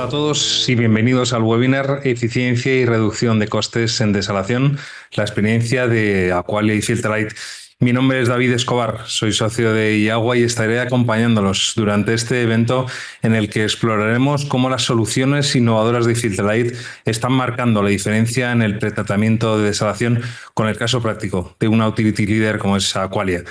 Hola a todos y bienvenidos al webinar Eficiencia y reducción de costes en desalación, la experiencia de Aqualia y Filtralite. Mi nombre es David Escobar, soy socio de IAGUA y estaré acompañándolos durante este evento en el que exploraremos cómo las soluciones innovadoras de Filtralite están marcando la diferencia en el pretratamiento de desalación con el caso práctico de una utility leader como es Aqualia.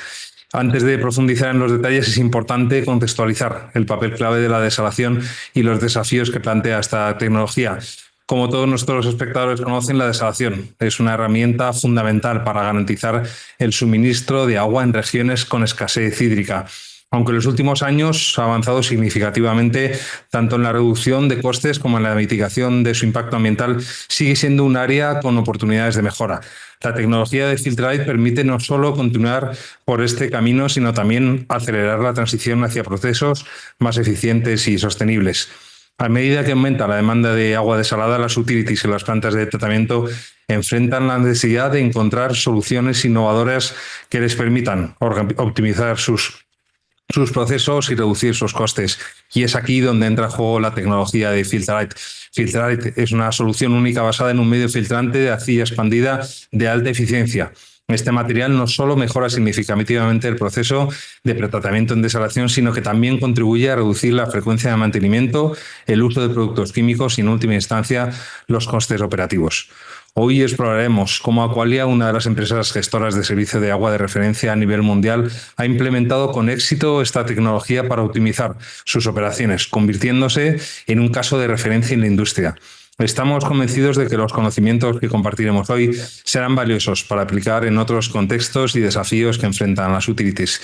Antes de profundizar en los detalles, es importante contextualizar el papel clave de la desalación y los desafíos que plantea esta tecnología. Como todos nuestros espectadores conocen, la desalación es una herramienta fundamental para garantizar el suministro de agua en regiones con escasez hídrica. Aunque en los últimos años ha avanzado significativamente tanto en la reducción de costes como en la mitigación de su impacto ambiental, sigue siendo un área con oportunidades de mejora. La tecnología de Filtralite permite no solo continuar por este camino, sino también acelerar la transición hacia procesos más eficientes y sostenibles. A medida que aumenta la demanda de agua desalada, las utilities y las plantas de tratamiento enfrentan la necesidad de encontrar soluciones innovadoras que les permitan optimizar sus procesos y reducir sus costes. Y es aquí donde entra en juego la tecnología de Filtralite. Filtralite es una solución única basada en un medio filtrante de arcilla expandida de alta eficiencia. Este material no solo mejora significativamente el proceso de pretratamiento en desalación, sino que también contribuye a reducir la frecuencia de mantenimiento, el uso de productos químicos y, en última instancia, los costes operativos. Hoy exploraremos cómo Aqualia, una de las empresas gestoras de servicio de agua de referencia a nivel mundial, ha implementado con éxito esta tecnología para optimizar sus operaciones, convirtiéndose en un caso de referencia en la industria. Estamos convencidos de que los conocimientos que compartiremos hoy serán valiosos para aplicar en otros contextos y desafíos que enfrentan las utilities.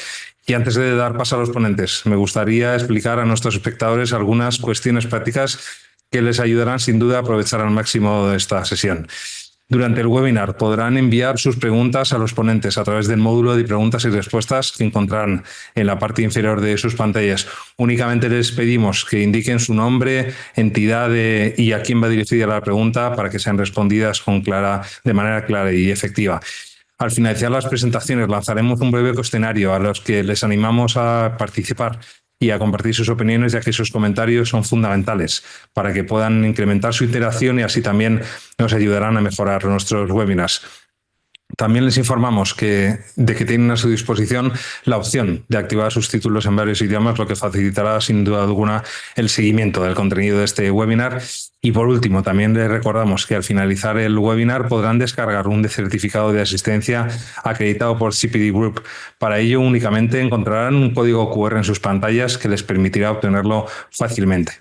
Y antes de dar paso a los ponentes, me gustaría explicar a nuestros espectadores algunas cuestiones prácticas que les ayudarán sin duda a aprovechar al máximo esta sesión. Durante el webinar podrán enviar sus preguntas a los ponentes a través del módulo de preguntas y respuestas que encontrarán en la parte inferior de sus pantallas. Únicamente les pedimos que indiquen su nombre, entidad y a quién va dirigida la pregunta para que sean respondidas de manera clara y efectiva. Al finalizar las presentaciones lanzaremos un breve cuestionario a los que les animamos a participar y a compartir sus opiniones, ya que sus comentarios son fundamentales para que puedan incrementar su interacción y así también nos ayudarán a mejorar nuestros webinars. También les informamos de que tienen a su disposición la opción de activar sus títulos en varios idiomas, lo que facilitará sin duda alguna el seguimiento del contenido de este webinar. Y por último, también les recordamos que al finalizar el webinar podrán descargar un certificado de asistencia acreditado por CPD Group. Para ello únicamente encontrarán un código QR en sus pantallas que les permitirá obtenerlo fácilmente.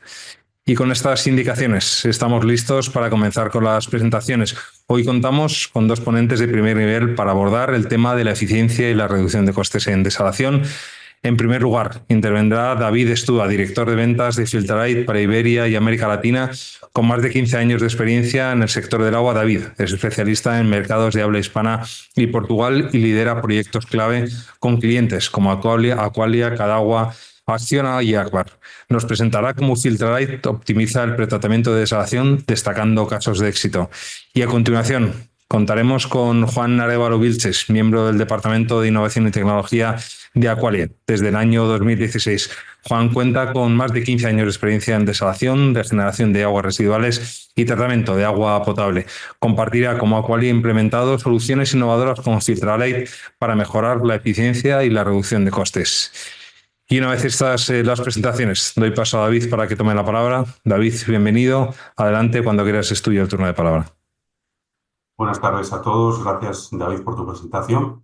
Y con estas indicaciones estamos listos para comenzar con las presentaciones. Hoy contamos con dos ponentes de primer nivel para abordar el tema de la eficiencia y la reducción de costes en desalación. En primer lugar, intervendrá David Estúa, director de ventas de Filtralite para Iberia y América Latina, con más de 15 años de experiencia en el sector del agua. David es especialista en mercados de habla hispana y Portugal y lidera proyectos clave con clientes como Aqualia, Cadagua, Acciona y Akbar. Nos presentará cómo Filtralite optimiza el pretratamiento de desalación, destacando casos de éxito. Y a continuación, contaremos con Juan Arévalo Vilches, miembro del Departamento de Innovación y Tecnología de Aqualia desde el año 2016. Juan cuenta con más de 15 años de experiencia en desalación, regeneración de aguas residuales y tratamiento de agua potable. Compartirá cómo Aqualia ha implementado soluciones innovadoras con Filtralite para mejorar la eficiencia y la reducción de costes. Y una vez estas las presentaciones, doy paso a David para que tome la palabra. David, bienvenido. Adelante, cuando quieras es tuyo el turno de palabra. Buenas tardes a todos. Gracias, David, por tu presentación.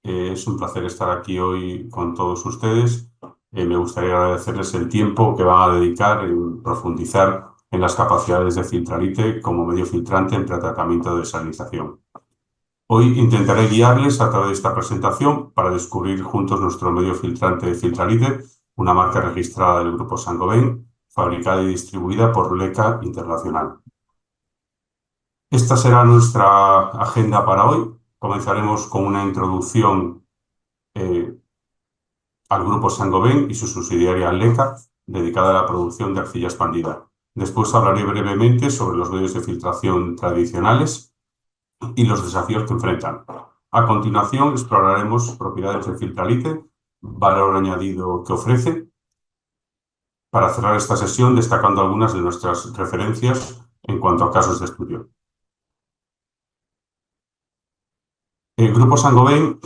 Es un placer estar aquí hoy con todos ustedes. Me gustaría agradecerles el tiempo que van a dedicar en profundizar en las capacidades de Filtralite como medio filtrante en pretratamiento de desalinización. Hoy intentaré guiarles a través de esta presentación para descubrir juntos nuestro medio filtrante de Filtralite, una marca registrada del Grupo Saint-Gobain, fabricada y distribuida por Leca Internacional. Esta será nuestra agenda para hoy. Comenzaremos con una introducción al Grupo Saint-Gobain y su subsidiaria Leca, dedicada a la producción de arcilla expandida. Después hablaré brevemente sobre los medios de filtración tradicionales y los desafíos que enfrentan. A continuación, exploraremos propiedades de Filtralite, valor añadido que ofrece, para cerrar esta sesión destacando algunas de nuestras referencias en cuanto a casos de estudio. El Grupo Saint-Gobain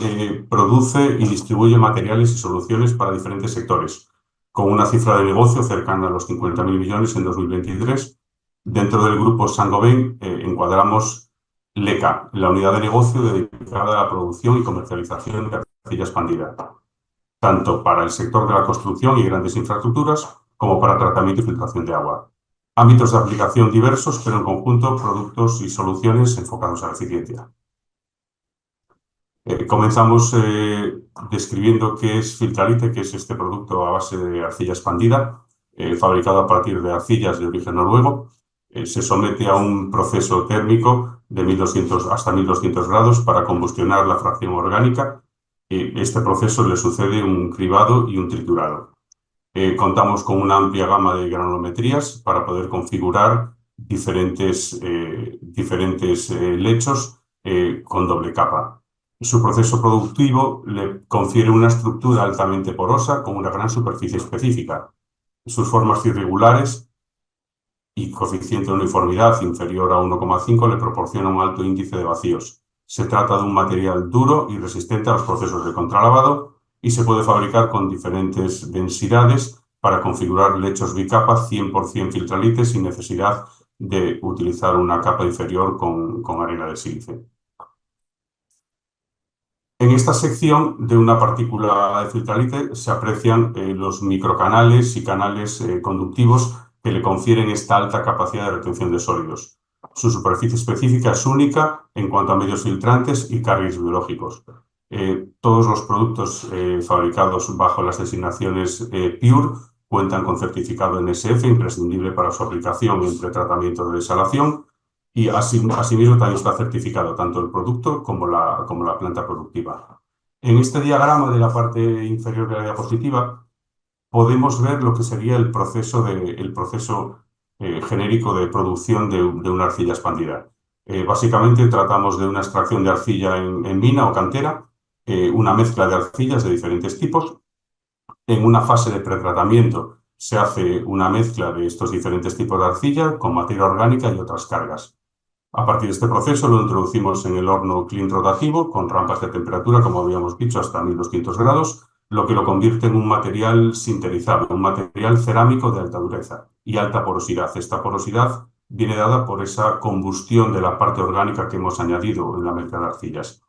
produce y distribuye materiales y soluciones para diferentes sectores, con una cifra de negocio cercana a los 50.000 millones en 2023. Dentro del Grupo Saint-Gobain encuadramos LECA, la unidad de negocio dedicada a la producción y comercialización de arcilla expandida, tanto para el sector de la construcción y grandes infraestructuras como para tratamiento y filtración de agua. Ámbitos de aplicación diversos, pero en conjunto productos y soluciones enfocados a la eficiencia. Comenzamos describiendo qué es Filtralite, que es este producto a base de arcilla expandida, fabricado a partir de arcillas de origen noruego. Se somete a un proceso térmico de 1200 hasta 1200 grados para combustionar la fracción orgánica. Este proceso le sucede un cribado y un triturado. Contamos con una amplia gama de granulometrías para poder configurar diferentes lechos con doble capa. Su proceso productivo le confiere una estructura altamente porosa con una gran superficie específica. Sus formas irregulares y coeficiente de uniformidad inferior a 1,5 le proporciona un alto índice de vacíos. Se trata de un material duro y resistente a los procesos de contralavado y se puede fabricar con diferentes densidades para configurar lechos bicapa 100% Filtralite sin necesidad de utilizar una capa inferior con arena de sílice. En esta sección de una partícula de Filtralite se aprecian los microcanales y canales conductivos que le confieren esta alta capacidad de retención de sólidos. Su superficie específica es única en cuanto a medios filtrantes y carriers biológicos. Todos los productos fabricados bajo las designaciones PURE cuentan con certificado NSF, imprescindible para su aplicación en pretratamiento de desalación, y asimismo también está certificado tanto el producto como la planta productiva. En este diagrama de la parte inferior de la diapositiva podemos ver lo que sería el proceso genérico de producción de una arcilla expandida. Básicamente tratamos de una extracción de arcilla en mina o cantera, una mezcla de arcillas de diferentes tipos. En una fase de pretratamiento se hace una mezcla de estos diferentes tipos de arcilla con materia orgánica y otras cargas. A partir de este proceso lo introducimos en el horno clean rotativo con rampas de temperatura, como habíamos dicho, hasta 1200 grados, lo que lo convierte en un material sinterizable, un material cerámico de alta dureza y alta porosidad. Esta porosidad viene dada por esa combustión de la parte orgánica que hemos añadido en la mezcla de arcillas.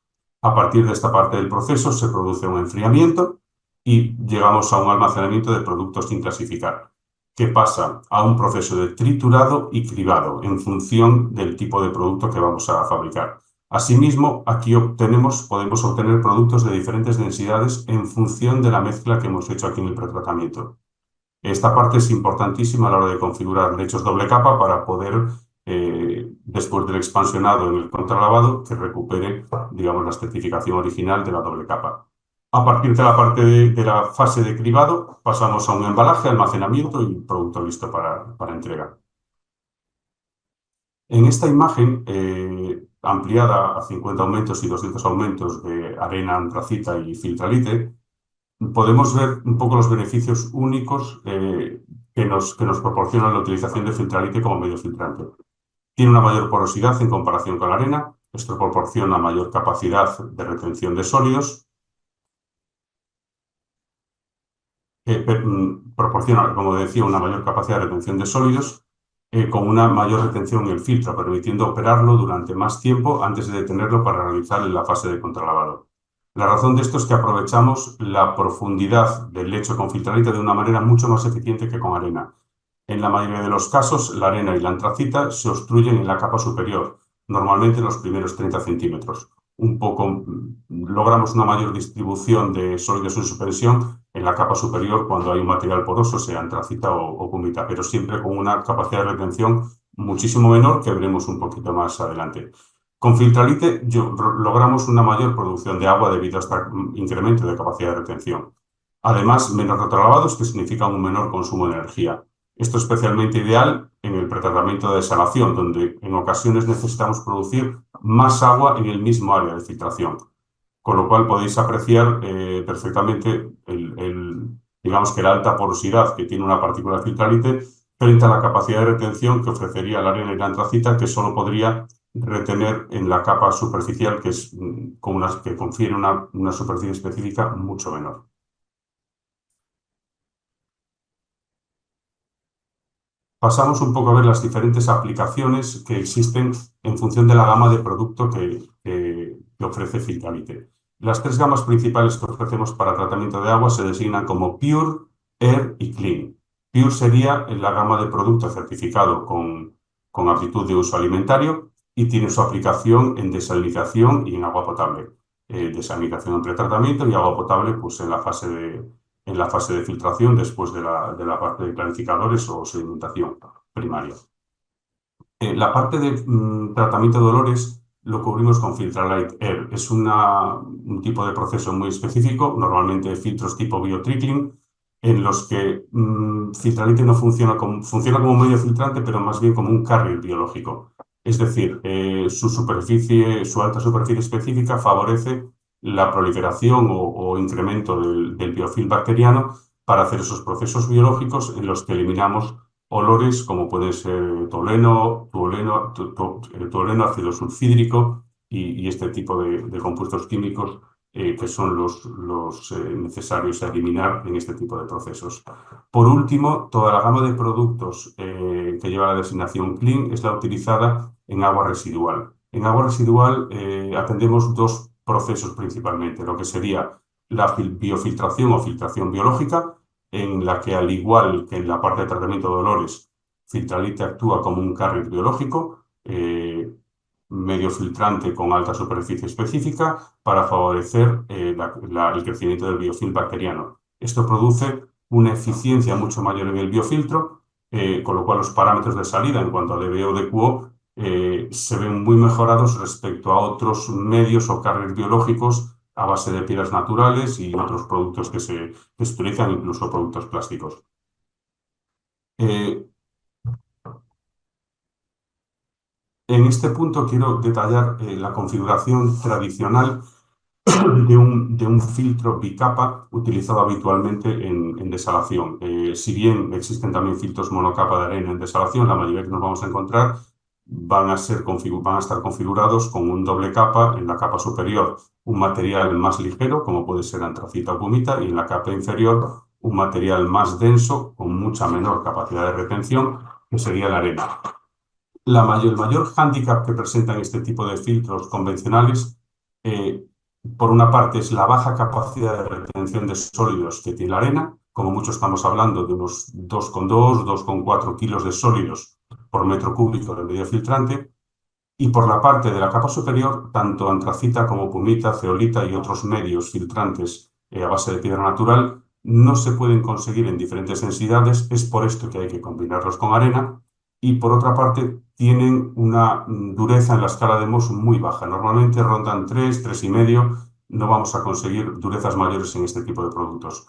A partir de esta parte del proceso se produce un enfriamiento y llegamos a un almacenamiento de productos sin clasificar, que pasa a un proceso de triturado y cribado en función del tipo de producto que vamos a fabricar. Asimismo, aquí podemos obtener productos de diferentes densidades en función de la mezcla que hemos hecho aquí en el pretratamiento. Esta parte es importantísima a la hora de configurar lechos doble capa para poder, después del expansionado en el contralavado, que recupere, digamos, la certificación original de la doble capa. A partir de la parte de la fase de cribado, pasamos a un embalaje, almacenamiento y producto listo para entrega. En esta imagen, ampliada a 50 aumentos y 200 aumentos de arena, antracita y Filtralite, podemos ver un poco los beneficios únicos que nos proporciona la utilización de Filtralite como medio filtrante. Tiene una mayor porosidad en comparación con la arena, esto proporciona mayor capacidad de retención de sólidos, proporciona, como decía, una mayor capacidad de retención de sólidos con una mayor retención en el filtro, permitiendo operarlo durante más tiempo antes de detenerlo para realizar la fase de contralavado. La razón de esto es que aprovechamos la profundidad del lecho con Filtralite de una manera mucho más eficiente que con arena. En la mayoría de los casos, la arena y la antracita se obstruyen en la capa superior, normalmente en los primeros 30 centímetros. Logramos una mayor distribución de sólidos en suspensión en la capa superior cuando hay un material poroso, sea antracita o pumita, pero siempre con una capacidad de retención muchísimo menor que veremos un poquito más adelante. Con Filtralite logramos una mayor producción de agua debido a este incremento de capacidad de retención. Además, menos retrolavados, que significa un menor consumo de energía. Esto es especialmente ideal en el pretratamiento de desalación, donde en ocasiones necesitamos producir más agua en el mismo área de filtración. Con lo cual podéis apreciar perfectamente digamos que la alta porosidad que tiene una partícula de filtralite frente a la capacidad de retención que ofrecería la arena y la antracita, que solo podría retener en la capa superficial, que es que confiere una superficie específica mucho menor. Pasamos un poco a ver las diferentes aplicaciones que existen en función de la gama de producto que ofrece Filtralite. Las tres gamas principales que ofrecemos para tratamiento de agua se designan como Pure, Air y Clean. Pure sería la gama de producto certificado con aptitud de uso alimentario y tiene su aplicación en desalinización y en agua potable. Desalinización en pretratamiento y agua potable pues, en la fase de filtración después de la parte de clarificadores o sedimentación primaria. La parte de tratamiento de olores lo cubrimos con Filtralite Air. Es un tipo de proceso muy específico, normalmente filtros tipo biotrickling, en los que Filtralite no funciona como medio filtrante, pero más bien como un carrier biológico. Es decir, su alta superficie específica favorece la proliferación o incremento del biofilm bacteriano para hacer esos procesos biológicos en los que eliminamos olores como pueden ser tolueno, ácido sulfídrico y este tipo de compuestos químicos que son los necesarios a eliminar en este tipo de procesos. Por último, toda la gama de productos que lleva la designación Clean es la utilizada en agua residual. En agua residual atendemos dos procesos principalmente, lo que sería la biofiltración o filtración biológica, en la que, al igual que en la parte de tratamiento de olores, Filtralite actúa como un carrier biológico, medio filtrante con alta superficie específica para favorecer el crecimiento del biofilm bacteriano. Esto produce una eficiencia mucho mayor en el biofiltro, con lo cual los parámetros de salida en cuanto a DBO o DQO se ven muy mejorados respecto a otros medios o carriers biológicos a base de piedras naturales y otros productos que se utilizan, incluso productos plásticos. En este punto quiero detallar la configuración tradicional de un filtro bicapa utilizado habitualmente en desalación. Si bien existen también filtros monocapa de arena en desalación, la mayoría que nos vamos a encontrar van a estar configurados con un doble capa. En la capa superior un material más ligero, como puede ser antracita o pumita, y en la capa inferior un material más denso, con mucha menor capacidad de retención, que sería la arena. El mayor hándicap que presentan este tipo de filtros convencionales, por una parte, es la baja capacidad de retención de sólidos que tiene la arena. Como mucho estamos hablando de unos 2,2, 2,4 kilos de sólidos por metro cúbico de medio filtrante. Y por la parte de la capa superior, tanto antracita como pumita, zeolita y otros medios filtrantes a base de piedra natural no se pueden conseguir en diferentes densidades. Es por esto que hay que combinarlos con arena. Y por otra parte, tienen una dureza en la escala de Mohs muy baja. Normalmente rondan 3, 3,5. No vamos a conseguir durezas mayores en este tipo de productos.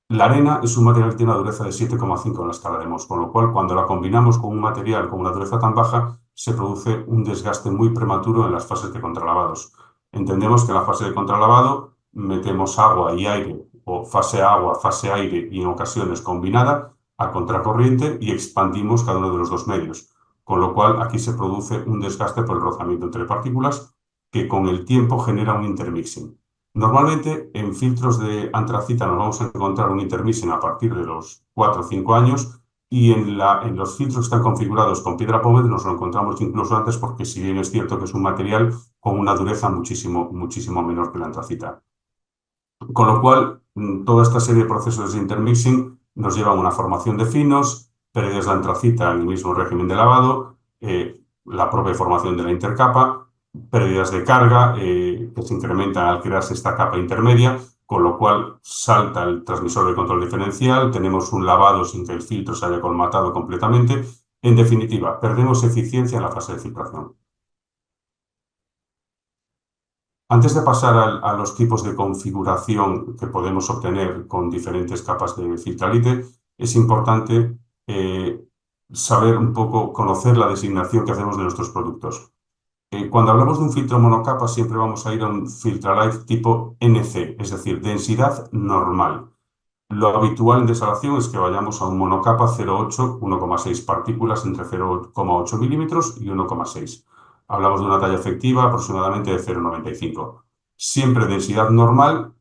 La arena es un material que tiene una dureza de 7,5 en la escala de Mohs, con lo cual, cuando la combinamos con un material con una dureza tan baja, se produce un desgaste muy prematuro en las fases de contralavados. Entendemos que en la fase de contralavado metemos agua y aire, o fase agua, fase aire, y en ocasiones combinada, a contracorriente, y expandimos cada uno de los dos medios. Con lo cual, aquí se produce un desgaste por el rozamiento entre partículas que con el tiempo genera un intermixing. Normalmente, en filtros de antracita nos vamos a encontrar un intermixing a partir de los 4 o 5 años, y en los filtros que están configurados con piedra pómez nos lo encontramos incluso antes, porque si bien es cierto que es un material con una dureza muchísimo, muchísimo menor que la antracita. Con lo cual, toda esta serie de procesos de intermixing nos llevan a una formación de finos, pérdidas de antracita en el mismo régimen de lavado, la propia formación de la intercapa, pérdidas de carga que se incrementan al crearse esta capa intermedia, con lo cual salta el transmisor de control diferencial, tenemos un lavado sin que el filtro se haya colmatado completamente. En definitiva, perdemos eficiencia en la fase de filtración. Antes de pasar a los tipos de configuración que podemos obtener con diferentes capas de Filtralite, es importante saber un poco, conocer la designación que hacemos de nuestros productos. Cuando hablamos de un filtro monocapa, siempre vamos a ir a un Filtralite tipo NC, es decir, densidad normal. Lo habitual en desalación es que vayamos a un monocapa 0,8, 1,6 partículas entre 0,8 milímetros y 1,6. Hablamos de una talla efectiva aproximadamente de 0,95. Siempre densidad normal,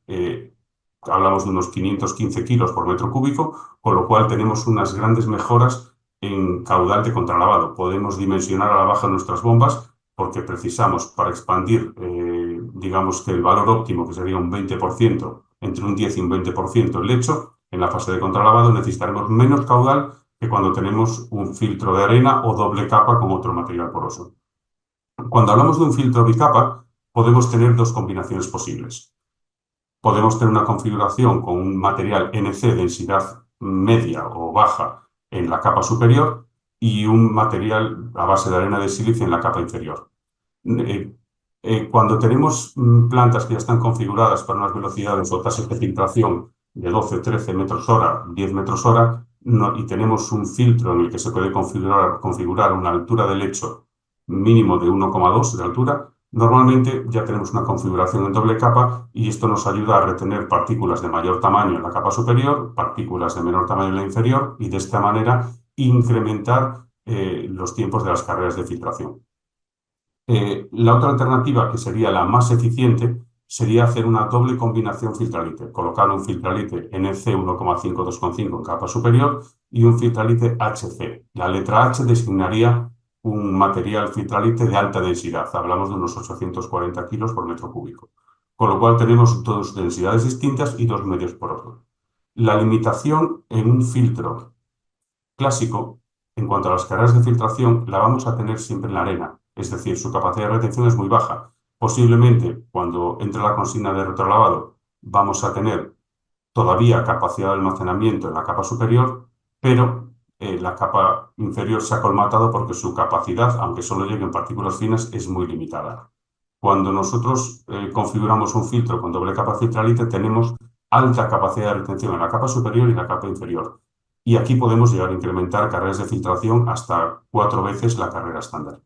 hablamos de unos 515 kilos por metro cúbico, con lo cual tenemos unas grandes mejoras en caudal de contralavado. Podemos dimensionar a la baja nuestras bombas porque precisamos para expandir, digamos que el valor óptimo, que sería un 20%, entre un 10 y un 20% el lecho, en la fase de contralavado necesitaremos menos caudal que cuando tenemos un filtro de arena o doble capa con otro material poroso. Cuando hablamos de un filtro bicapa, podemos tener dos combinaciones posibles. Podemos tener una configuración con un material NC, densidad media o baja, en la capa superior y un material a base de arena de silicio en la capa inferior. Cuando tenemos plantas que ya están configuradas para unas velocidades o tasas de filtración de 12, 13 metros hora, 10 metros hora, y tenemos un filtro en el que se puede configurar una altura de lecho mínimo de 1,2 de altura, normalmente ya tenemos una configuración en doble capa y esto nos ayuda a retener partículas de mayor tamaño en la capa superior, partículas de menor tamaño en la inferior y de esta manera incrementar los tiempos de las carreras de filtración. La otra alternativa, que sería la más eficiente, sería hacer una doble combinación filtralite, colocar un filtralite NC 1,5-2,5 en capa superior y un filtralite HC. La letra H designaría un material filtralite de alta densidad, hablamos de unos 840 kilos por metro cúbico, con lo cual tenemos dos densidades distintas y dos medios porosos. La limitación en un filtro clásico, en cuanto a las carreras de filtración, la vamos a tener siempre en la arena, es decir, su capacidad de retención es muy baja. Posiblemente, cuando entre la consigna de retrolavado, vamos a tener todavía capacidad de almacenamiento en la capa superior, pero la capa inferior se ha colmatado porque su capacidad, aunque solo llegue en partículas finas, es muy limitada. Cuando nosotros configuramos un filtro con doble capa filtralite, tenemos alta capacidad de retención en la capa superior y la capa inferior. Y aquí podemos llegar a incrementar carreras de filtración hasta 4 veces la carrera estándar.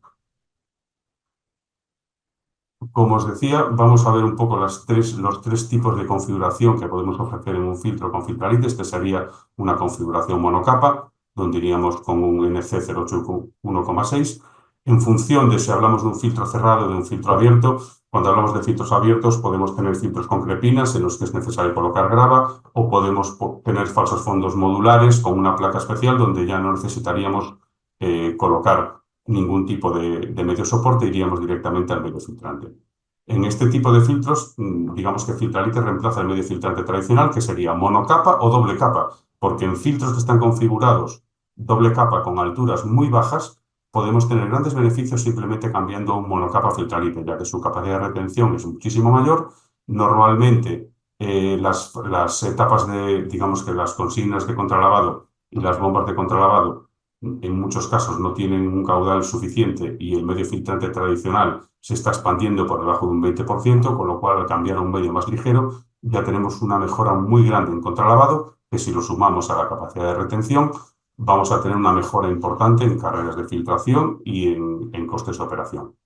Como os decía, vamos a ver un poco los tres tipos de configuración que podemos ofrecer en un filtro con filtralite. Este sería una configuración monocapa, donde iríamos con un NC 0,8 1,6. En función de si hablamos de un filtro cerrado o de un filtro abierto, cuando hablamos de filtros abiertos podemos tener filtros con crepinas en los que es necesario colocar grava o podemos tener falsos fondos modulares con una placa especial donde ya no necesitaríamos colocar ningún tipo de medio soporte, iríamos directamente al medio filtrante. En este tipo de filtros, digamos que filtralite reemplaza el medio filtrante tradicional, que sería monocapa o doble capa, porque en filtros que están configurados doble capa con alturas muy bajas, podemos tener grandes beneficios simplemente cambiando un monocapa filtralite, ya que su capacidad de retención es muchísimo mayor. Normalmente, las etapas digamos que las consignas de contralavado y las bombas de contralavado en muchos casos no tienen un caudal suficiente y el medio filtrante tradicional se está expandiendo por debajo de un 20%, con lo cual al cambiar a un medio más ligero ya tenemos una mejora muy grande en contralavado, que si lo sumamos a la capacidad de retención vamos a tener una mejora importante en carreras de filtración y en costes de operación.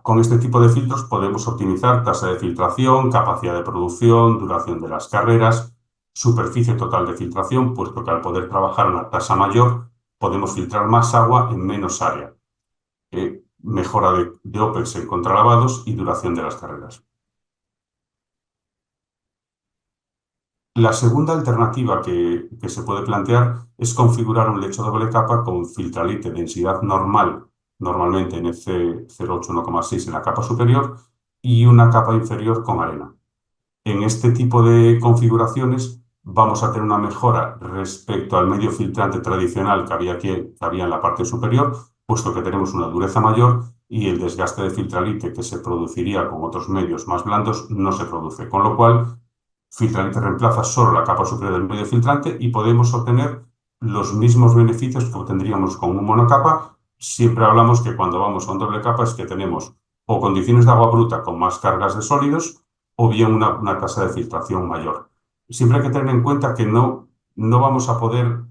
Con este tipo de filtros podemos optimizar tasa de filtración, capacidad de producción, duración de las carreras, superficie total de filtración, puesto que al poder trabajar a una tasa mayor podemos filtrar más agua en menos área. Mejora de OPEX en contralavados y duración de las carreras. La segunda alternativa que se puede plantear es configurar un lecho doble capa con filtralite densidad normal, normalmente en NC 0,8 1,6 en la capa superior y una capa inferior con arena. En este tipo de configuraciones vamos a tener una mejora respecto al medio filtrante tradicional que había en la parte superior, puesto que tenemos una dureza mayor y el desgaste de filtralite que se produciría con otros medios más blandos no se produce, con lo cual filtralite reemplaza solo la capa superior del medio filtrante y podemos obtener los mismos beneficios que obtendríamos con un monocapa. Siempre hablamos que cuando vamos a un doble capa es que tenemos o condiciones de agua bruta con más cargas de sólidos o bien una tasa de filtración mayor. Siempre hay que tener en cuenta que no vamos a poder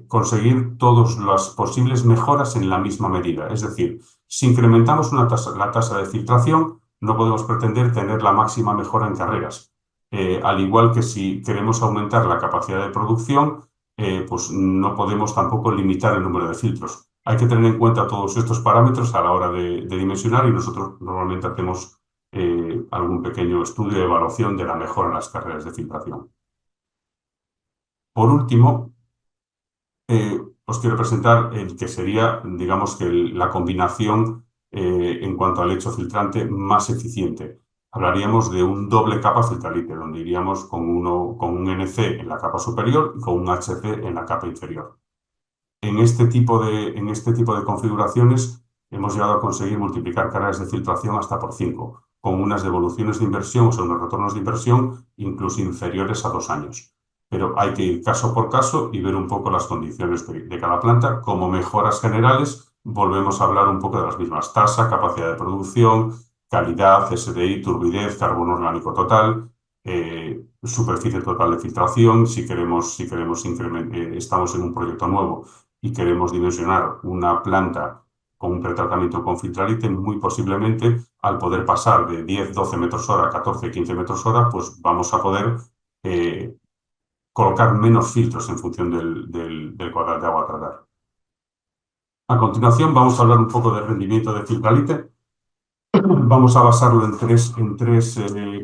conseguir todas las posibles mejoras en la misma medida. Es decir, si incrementamos la tasa de filtración, no podemos pretender tener la máxima mejora en carreras. al igual que si queremos aumentar la capacidad de producción, pues no podemos tampoco limitar el número de filtros. Hay que tener en cuenta todos estos parámetros a la hora de dimensionar y nosotros normalmente hacemos algún pequeño estudio de evaluación de la mejora en las carreras de filtración. Por último, os quiero presentar el que sería, digamos que la combinación en cuanto al lecho filtrante más eficiente. Hablaríamos de un doble capa filtralite, donde iríamos con un NC en la capa superior y con un HC en la capa inferior. En este tipo de configuraciones hemos llegado a conseguir multiplicar cargas de filtración hasta por 5, con unas devoluciones de inversión, o sea, unos retornos de inversión incluso inferiores a 2 años. Pero hay que ir caso por caso y ver un poco las condiciones de cada planta. Como mejoras generales, volvemos a hablar un poco de las mismas: tasa, capacidad de producción, calidad, SDI, turbidez, carbono orgánico total, superficie total de filtración. Si queremos incrementar, estamos en un proyecto nuevo y queremos dimensionar una planta con un pretratamiento con filtralite, muy posiblemente al poder pasar de 10-12 metros hora a 14-15 metros hora, pues vamos a poder colocar menos filtros en función del caudal de agua a tratar. A continuación vamos a hablar un poco del rendimiento de filtralite. Vamos a basarlo en tres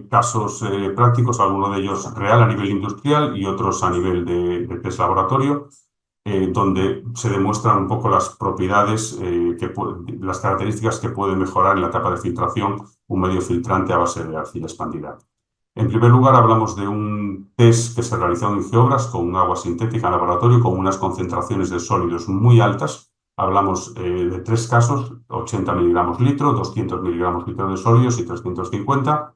casos prácticos, algunos de ellos real a nivel industrial y otros a nivel de test laboratorio, donde se demuestran un poco las propiedades, las características que puede mejorar en la etapa de filtración un medio filtrante a base de arcilla expandida. En primer lugar, hablamos de un test que se realizó en Geobras con un agua sintética en laboratorio con unas concentraciones de sólidos muy altas. Hablamos de 3 casos: 80 miligramos litro, 200 miligramos litro de sólidos y 350,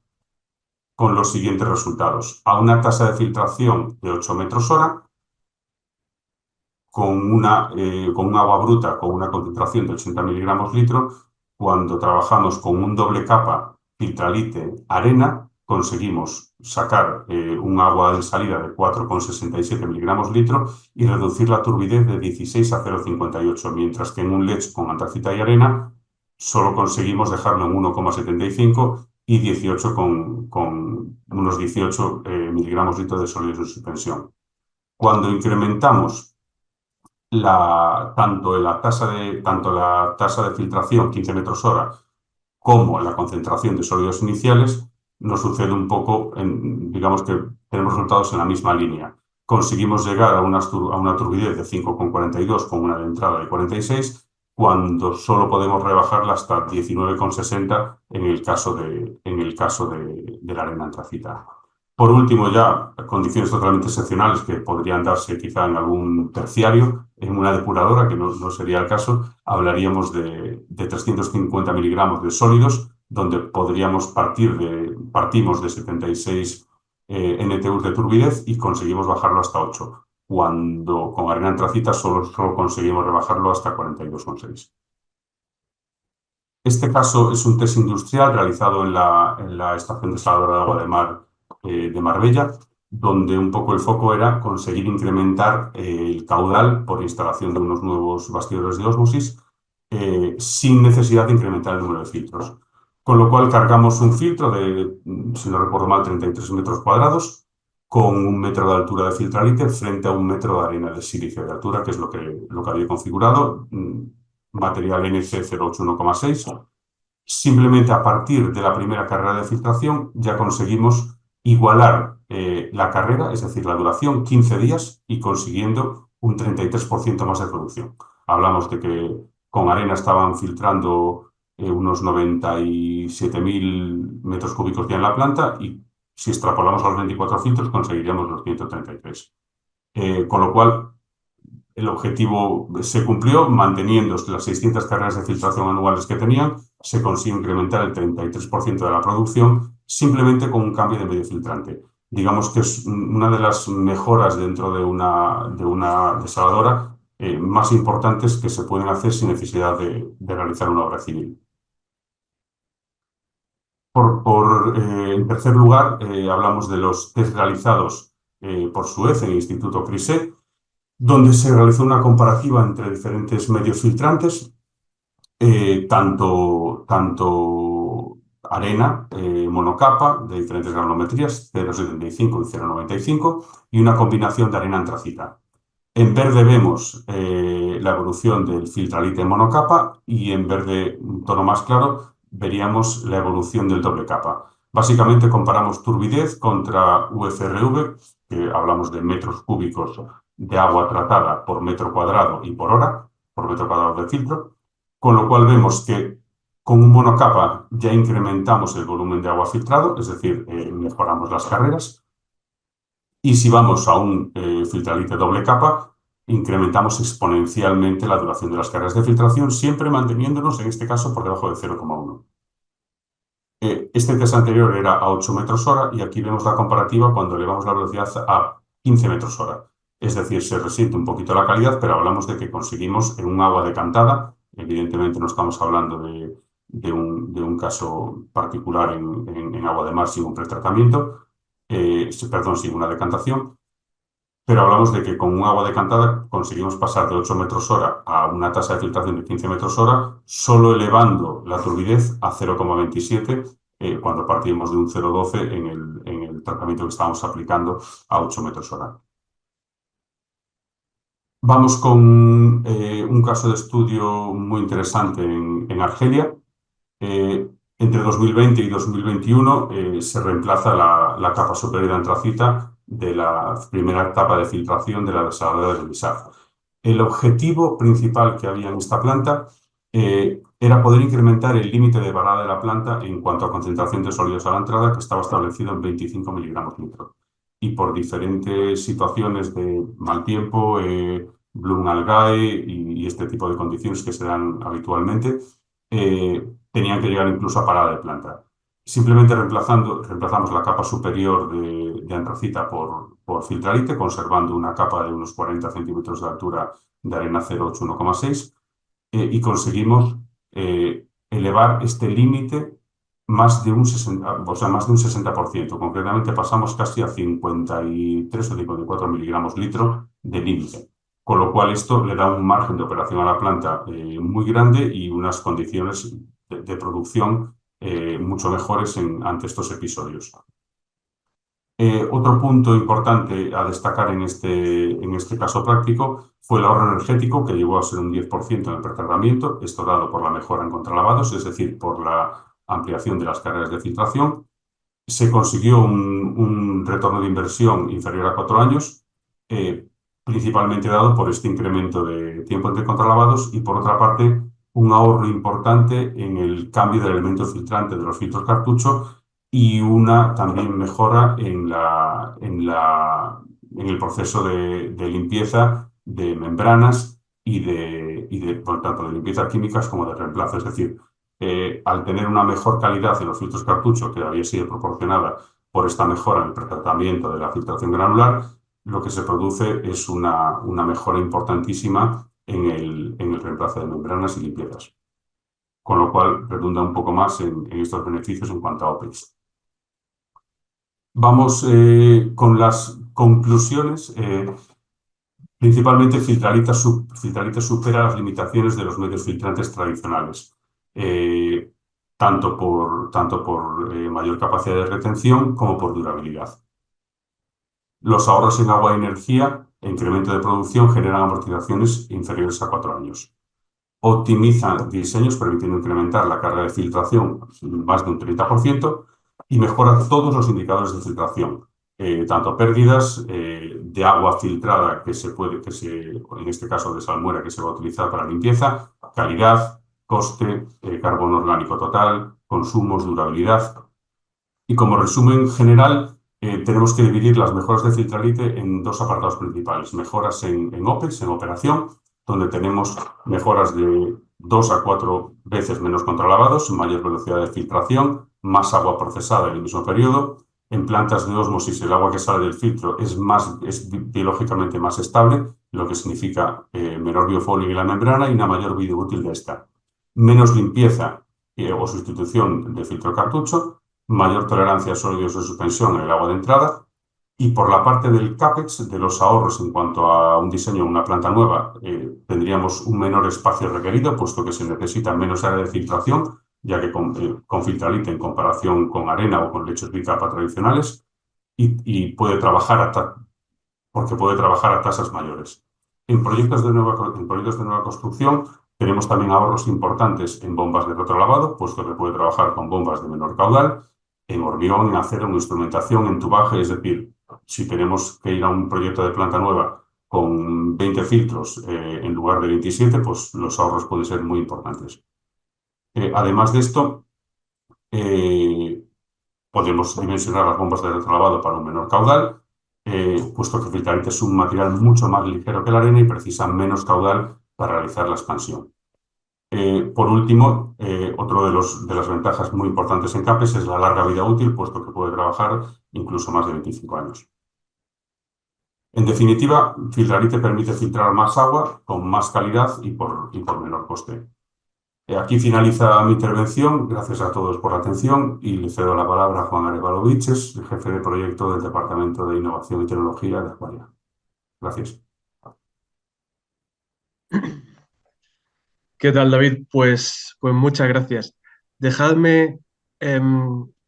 con los siguientes resultados. A una tasa de filtración de 8 metros hora, con un agua bruta con una concentración de 80 miligramos litro, cuando trabajamos con un doble capa filtralite-arena, conseguimos sacar un agua de salida de 4,67 miligramos litro y reducir la turbidez de 16 a 0,58, mientras que en un lecho con antracita y arena solo conseguimos dejarlo en 1,75 y 18 con unos 18 miligramos litro de sólidos en suspensión. Cuando incrementamos tanto la tasa de filtración 15 metros hora como la concentración de sólidos iniciales, nos sucede un poco, digamos que tenemos resultados en la misma línea. Conseguimos llegar a una turbidez de 5,42 con una de entrada de 46, cuando solo podemos rebajarla hasta 19,60 en el caso de la arena antracita. Por último, ya condiciones totalmente excepcionales que podrían darse quizá en algún terciario, en una depuradora, que no sería el caso, hablaríamos de 350 miligramos de sólidos, donde partimos de 76 NTUs de turbidez y conseguimos bajarlo hasta 8, cuando con arena antracita solo conseguimos rebajarlo hasta 42,6. Este caso es un test industrial realizado en la estación desaladora de agua de mar de Marbella, donde un poco el foco era conseguir incrementar el caudal por instalación de unos nuevos bastidores de ósmosis sin necesidad de incrementar el número de filtros. Con lo cual cargamos un filtro de, si no recuerdo mal, 33 metros cuadrados con 1 metro de altura de filtralite frente a 1 metro de arena de silicio de altura, que es lo que había configurado, material NC081,6. Simplemente a partir de la primera carrera de filtración ya conseguimos igualar la carrera, es decir, la duración, 15 días, y consiguiendo un 33% más de producción. Hablamos de que con arena estaban filtrando unos 97.000 metros cúbicos ya en la planta, y si extrapolamos a los 24 filtros conseguiríamos los 133. Con lo cual, el objetivo se cumplió manteniendo las 600 carreras de filtración anuales que tenían. Se consiguió incrementar el 33% de la producción simplemente con un cambio de medio filtrante. Digamos que es una de las mejoras dentro de una desaladora más importantes que se pueden hacer sin necesidad de realizar una obra civil. En tercer lugar, hablamos de los test realizados por Suez en el Instituto CRISE, donde se realizó una comparativa entre diferentes medios filtrantes, tanto arena monocapa de diferentes granometrías, 0,75 y 0,95, y una combinación de arena antracita. En verde vemos la evolución del filtralite monocapa y en verde, un tono más claro, veríamos la evolución del doble capa. Básicamente comparamos turbidez contra UFRV, que hablamos de metros cúbicos de agua tratada por metro cuadrado y por hora, por metro cuadrado de filtro, con lo cual vemos que con un monocapa ya incrementamos el volumen de agua filtrado, es decir, mejoramos las carreras. Y si vamos a un filtralite doble capa, incrementamos exponencialmente la duración de las carreras de filtración, siempre manteniéndonos, en este caso, por debajo de 0,1. Este test anterior era a 8 metros hora y aquí vemos la comparativa cuando elevamos la velocidad a 15 metros hora. Es decir, se resiente un poquito la calidad, pero hablamos de que conseguimos en un agua decantada, evidentemente no estamos hablando de un caso particular en agua de mar sin un pretratamiento, perdón, sin una decantación, pero hablamos de que con un agua decantada conseguimos pasar de 8 metros hora a una tasa de filtración de 15 metros hora, solo elevando la turbidez a 0,27 cuando partimos de un 0,12 en el tratamiento que estábamos aplicando a 8 metros hora. Vamos con un caso de estudio muy interesante en Argelia. Entre 2020 y 2021 se reemplaza la capa superior de antracita de la primera etapa de filtración de la desaladora de Misar. El objetivo principal que había en esta planta era poder incrementar el límite de varada de la planta en cuanto a concentración de sólidos a la entrada, que estaba establecido en 25 miligramos litro. Y por diferentes situaciones de mal tiempo, bloom algae y este tipo de condiciones que se dan habitualmente, tenían que llegar incluso a parada de planta. Simplemente reemplazamos la capa superior de antracita por filtralite, conservando una capa de unos 40 centímetros de altura de arena 0,8-1,6 y conseguimos elevar este límite más de un 60%. Concretamente pasamos casi a 53 o 54 miligramos litro de límite. Con lo cual esto le da un margen de operación a la planta muy grande y unas condiciones de producción mucho mejores ante estos episodios. Otro punto importante a destacar en este caso práctico fue el ahorro energético, que llegó a ser un 10% en el pretratamiento, esto dado por la mejora en contralavados, es decir, por la ampliación de las carreras de filtración. Se consiguió un retorno de inversión inferior a 4 años, principalmente dado por este incremento de tiempo entre contralavados y, por otra parte, un ahorro importante en el cambio del elemento filtrante de los filtros cartucho y una también mejora en el proceso de limpieza de membranas tanto de limpieza químicas como de reemplazo. Es decir, al tener una mejor calidad en los filtros cartucho que había sido proporcionada por esta mejora en el pretratamiento de la filtración granular, lo que se produce es una mejora importantísima en el reemplazo de membranas y limpiezas. Con lo cual redunda un poco más en estos beneficios en cuanto a OPEX. Vamos con las conclusiones. Principalmente filtralite supera las limitaciones de los medios filtrantes tradicionales, tanto por mayor capacidad de retención como por durabilidad. Los ahorros en agua y energía e incremento de producción generan amortizaciones inferiores a 4 años. Optimizan diseños permitiendo incrementar la carga de filtración más de un 30% y mejora todos los indicadores de filtración, tanto pérdidas de agua filtrada en este caso de salmuera, que se va a utilizar para limpieza, calidad, coste, carbono orgánico total, consumos, durabilidad. Y como resumen general, tenemos que dividir las mejoras de filtralite en dos apartados principales. Mejoras en OPEX, en operación, donde tenemos mejoras de 2 a 4 veces menos contralavados, mayor velocidad de filtración, más agua procesada en el mismo periodo. En plantas de ósmosis el agua que sale del filtro es biológicamente más estable, lo que significa menor biofouling en la membrana y una mayor vida útil de esta. Menos limpieza o sustitución de filtro cartucho, mayor tolerancia a sólidos de suspensión en el agua de entrada. Y por la parte del CAPEX, de los ahorros en cuanto a un diseño de una planta nueva, tendríamos un menor espacio requerido, puesto que se necesita menos área de filtración, ya que con Filtralite en comparación con arena o con lechos bicapa tradicionales, y puede trabajar porque puede trabajar a tasas mayores. En proyectos de nueva construcción tenemos también ahorros importantes en bombas de retrolavado, puesto que puede trabajar con bombas de menor caudal, en hormigón, en acero, en instrumentación, en tubaje, es decir, si tenemos que ir a un proyecto de planta nueva con 20 filtros en lugar de 27, pues los ahorros pueden ser muy importantes. Además de esto, eh, podemos dimensionar las bombas de retrolavado para un menor caudal, puesto que Filtralite es un material mucho más ligero que la arena y precisa menos caudal para realizar la expansión. Por último, otro de las ventajas muy importantes en CAPES es la larga vida útil, puesto que puede trabajar incluso más de 25 años. En definitiva, Filtralite permite filtrar más agua con más calidad y por menor coste. Aquí finaliza mi intervención. Gracias a todos por la atención y le cedo la palabra a Juan Arévalo Viches, el jefe de proyecto del Departamento de Innovación y Tecnología de Aqualia. Gracias. ¿Qué tal, David? Pues muchas gracias. Dejadme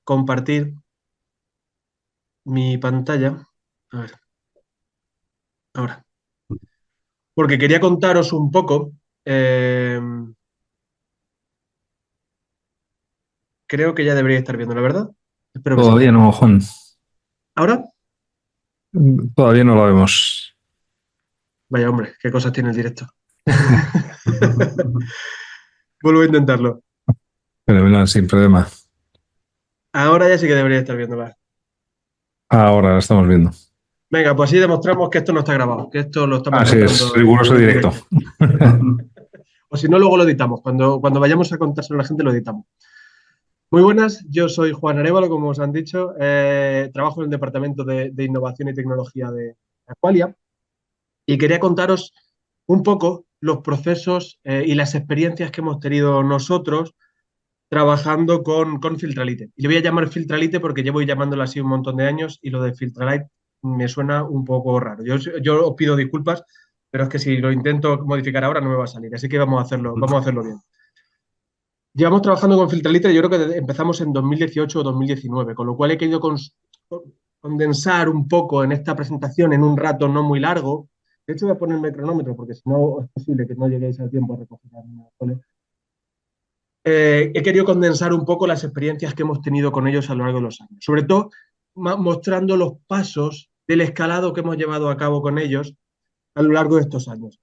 compartir mi pantalla. A ver, ahora. Porque quería contaros un poco. Creo que ya debería estar viendo, la verdad. Espero que sí. Todavía no, Juan. ¿Ahora? Todavía no lo vemos. Vaya hombre, qué cosas tiene el directo. Vuelvo a intentarlo. Fenomenal, sin problema. Ahora ya sí que debería estar viéndola. Ahora la estamos viendo. Venga, pues así demostramos que esto no está grabado, que esto lo estamos Así es, contando riguroso en directo. O si no, luego lo editamos. Cuando vayamos a contárselo a la gente, lo editamos. Muy buenas, yo soy Juan Arévalo, como os han dicho. Trabajo en el Departamento de Innovación y Tecnología de Aqualia y quería contaros un poco los procesos y las experiencias que hemos tenido nosotros trabajando con Filtralite. Y le voy a llamar Filtralite porque llevo llamándolo así un montón de años y lo de Filtralite me suena un poco raro. Yo os pido disculpas, pero es que si lo intento modificar ahora no me va a salir. Así que vamos a hacerlo bien. Llevamos trabajando con Filtralite, yo creo que empezamos en 2018 o 2019, con lo cual he querido condensar un poco en esta presentación en un rato no muy largo. De hecho, voy a ponerme el cronómetro porque si no es posible que no lleguéis al tiempo a recoger a mi cole. He querido condensar un poco las experiencias que hemos tenido con ellos a lo largo de los años, sobre todo mostrando los pasos del escalado que hemos llevado a cabo con ellos a lo largo de estos años.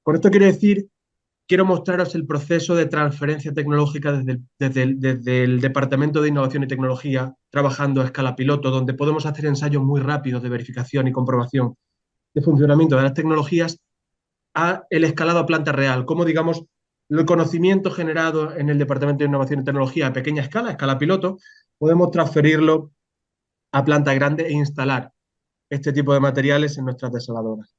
Con esto quiero mostraros el proceso de transferencia tecnológica desde el Departamento de Innovación y Tecnología, trabajando a escala piloto, donde podemos hacer ensayos muy rápidos de verificación y comprobación de funcionamiento de las tecnologías, a el escalado a planta real, como digamos el conocimiento generado en el Departamento de Innovación y Tecnología a pequeña escala, escala piloto, podemos transferirlo a planta grande e instalar este tipo de materiales en nuestras desaladoras.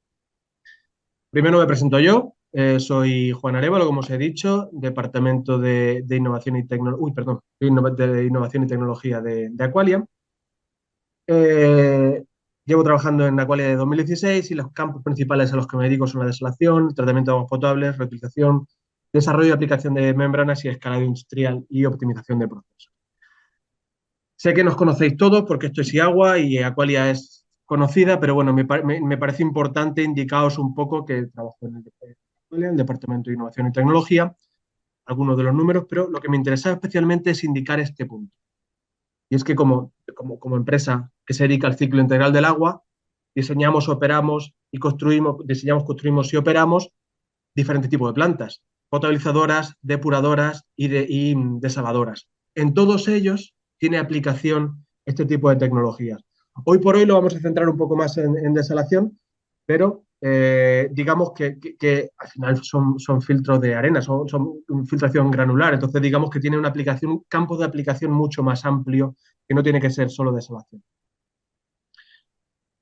Primero me presento yo, soy Juan Arévalo, como os he dicho, Departamento de Innovación y Tecnología, de Innovación y Tecnología de Aqualia. Llevo trabajando en Aqualia de 2016 y los campos principales a los que me dedico son la desalación, tratamiento de aguas potables, reutilización, desarrollo y aplicación de membranas y escalado industrial y optimización de procesos. Sé que nos conocéis todos porque esto es Iagua y Aqualia es conocida, pero bueno, me parece importante indicaros un poco que trabajo en el Departamento de Innovación y Tecnología, algunos de los números, pero lo que me interesa especialmente es indicar este punto. Y es que como empresa que se dedica al ciclo integral del agua, diseñamos, operamos y construimos y operamos diferentes tipos de plantas, potabilizadoras, depuradoras y desaladoras. En todos ellos tiene aplicación este tipo de tecnologías. Hoy por hoy lo vamos a centrar un poco más en desalación, pero digamos que al final son filtros de arena, son filtración granular, entonces digamos que tiene un campo de aplicación mucho más amplio que no tiene que ser solo desalación.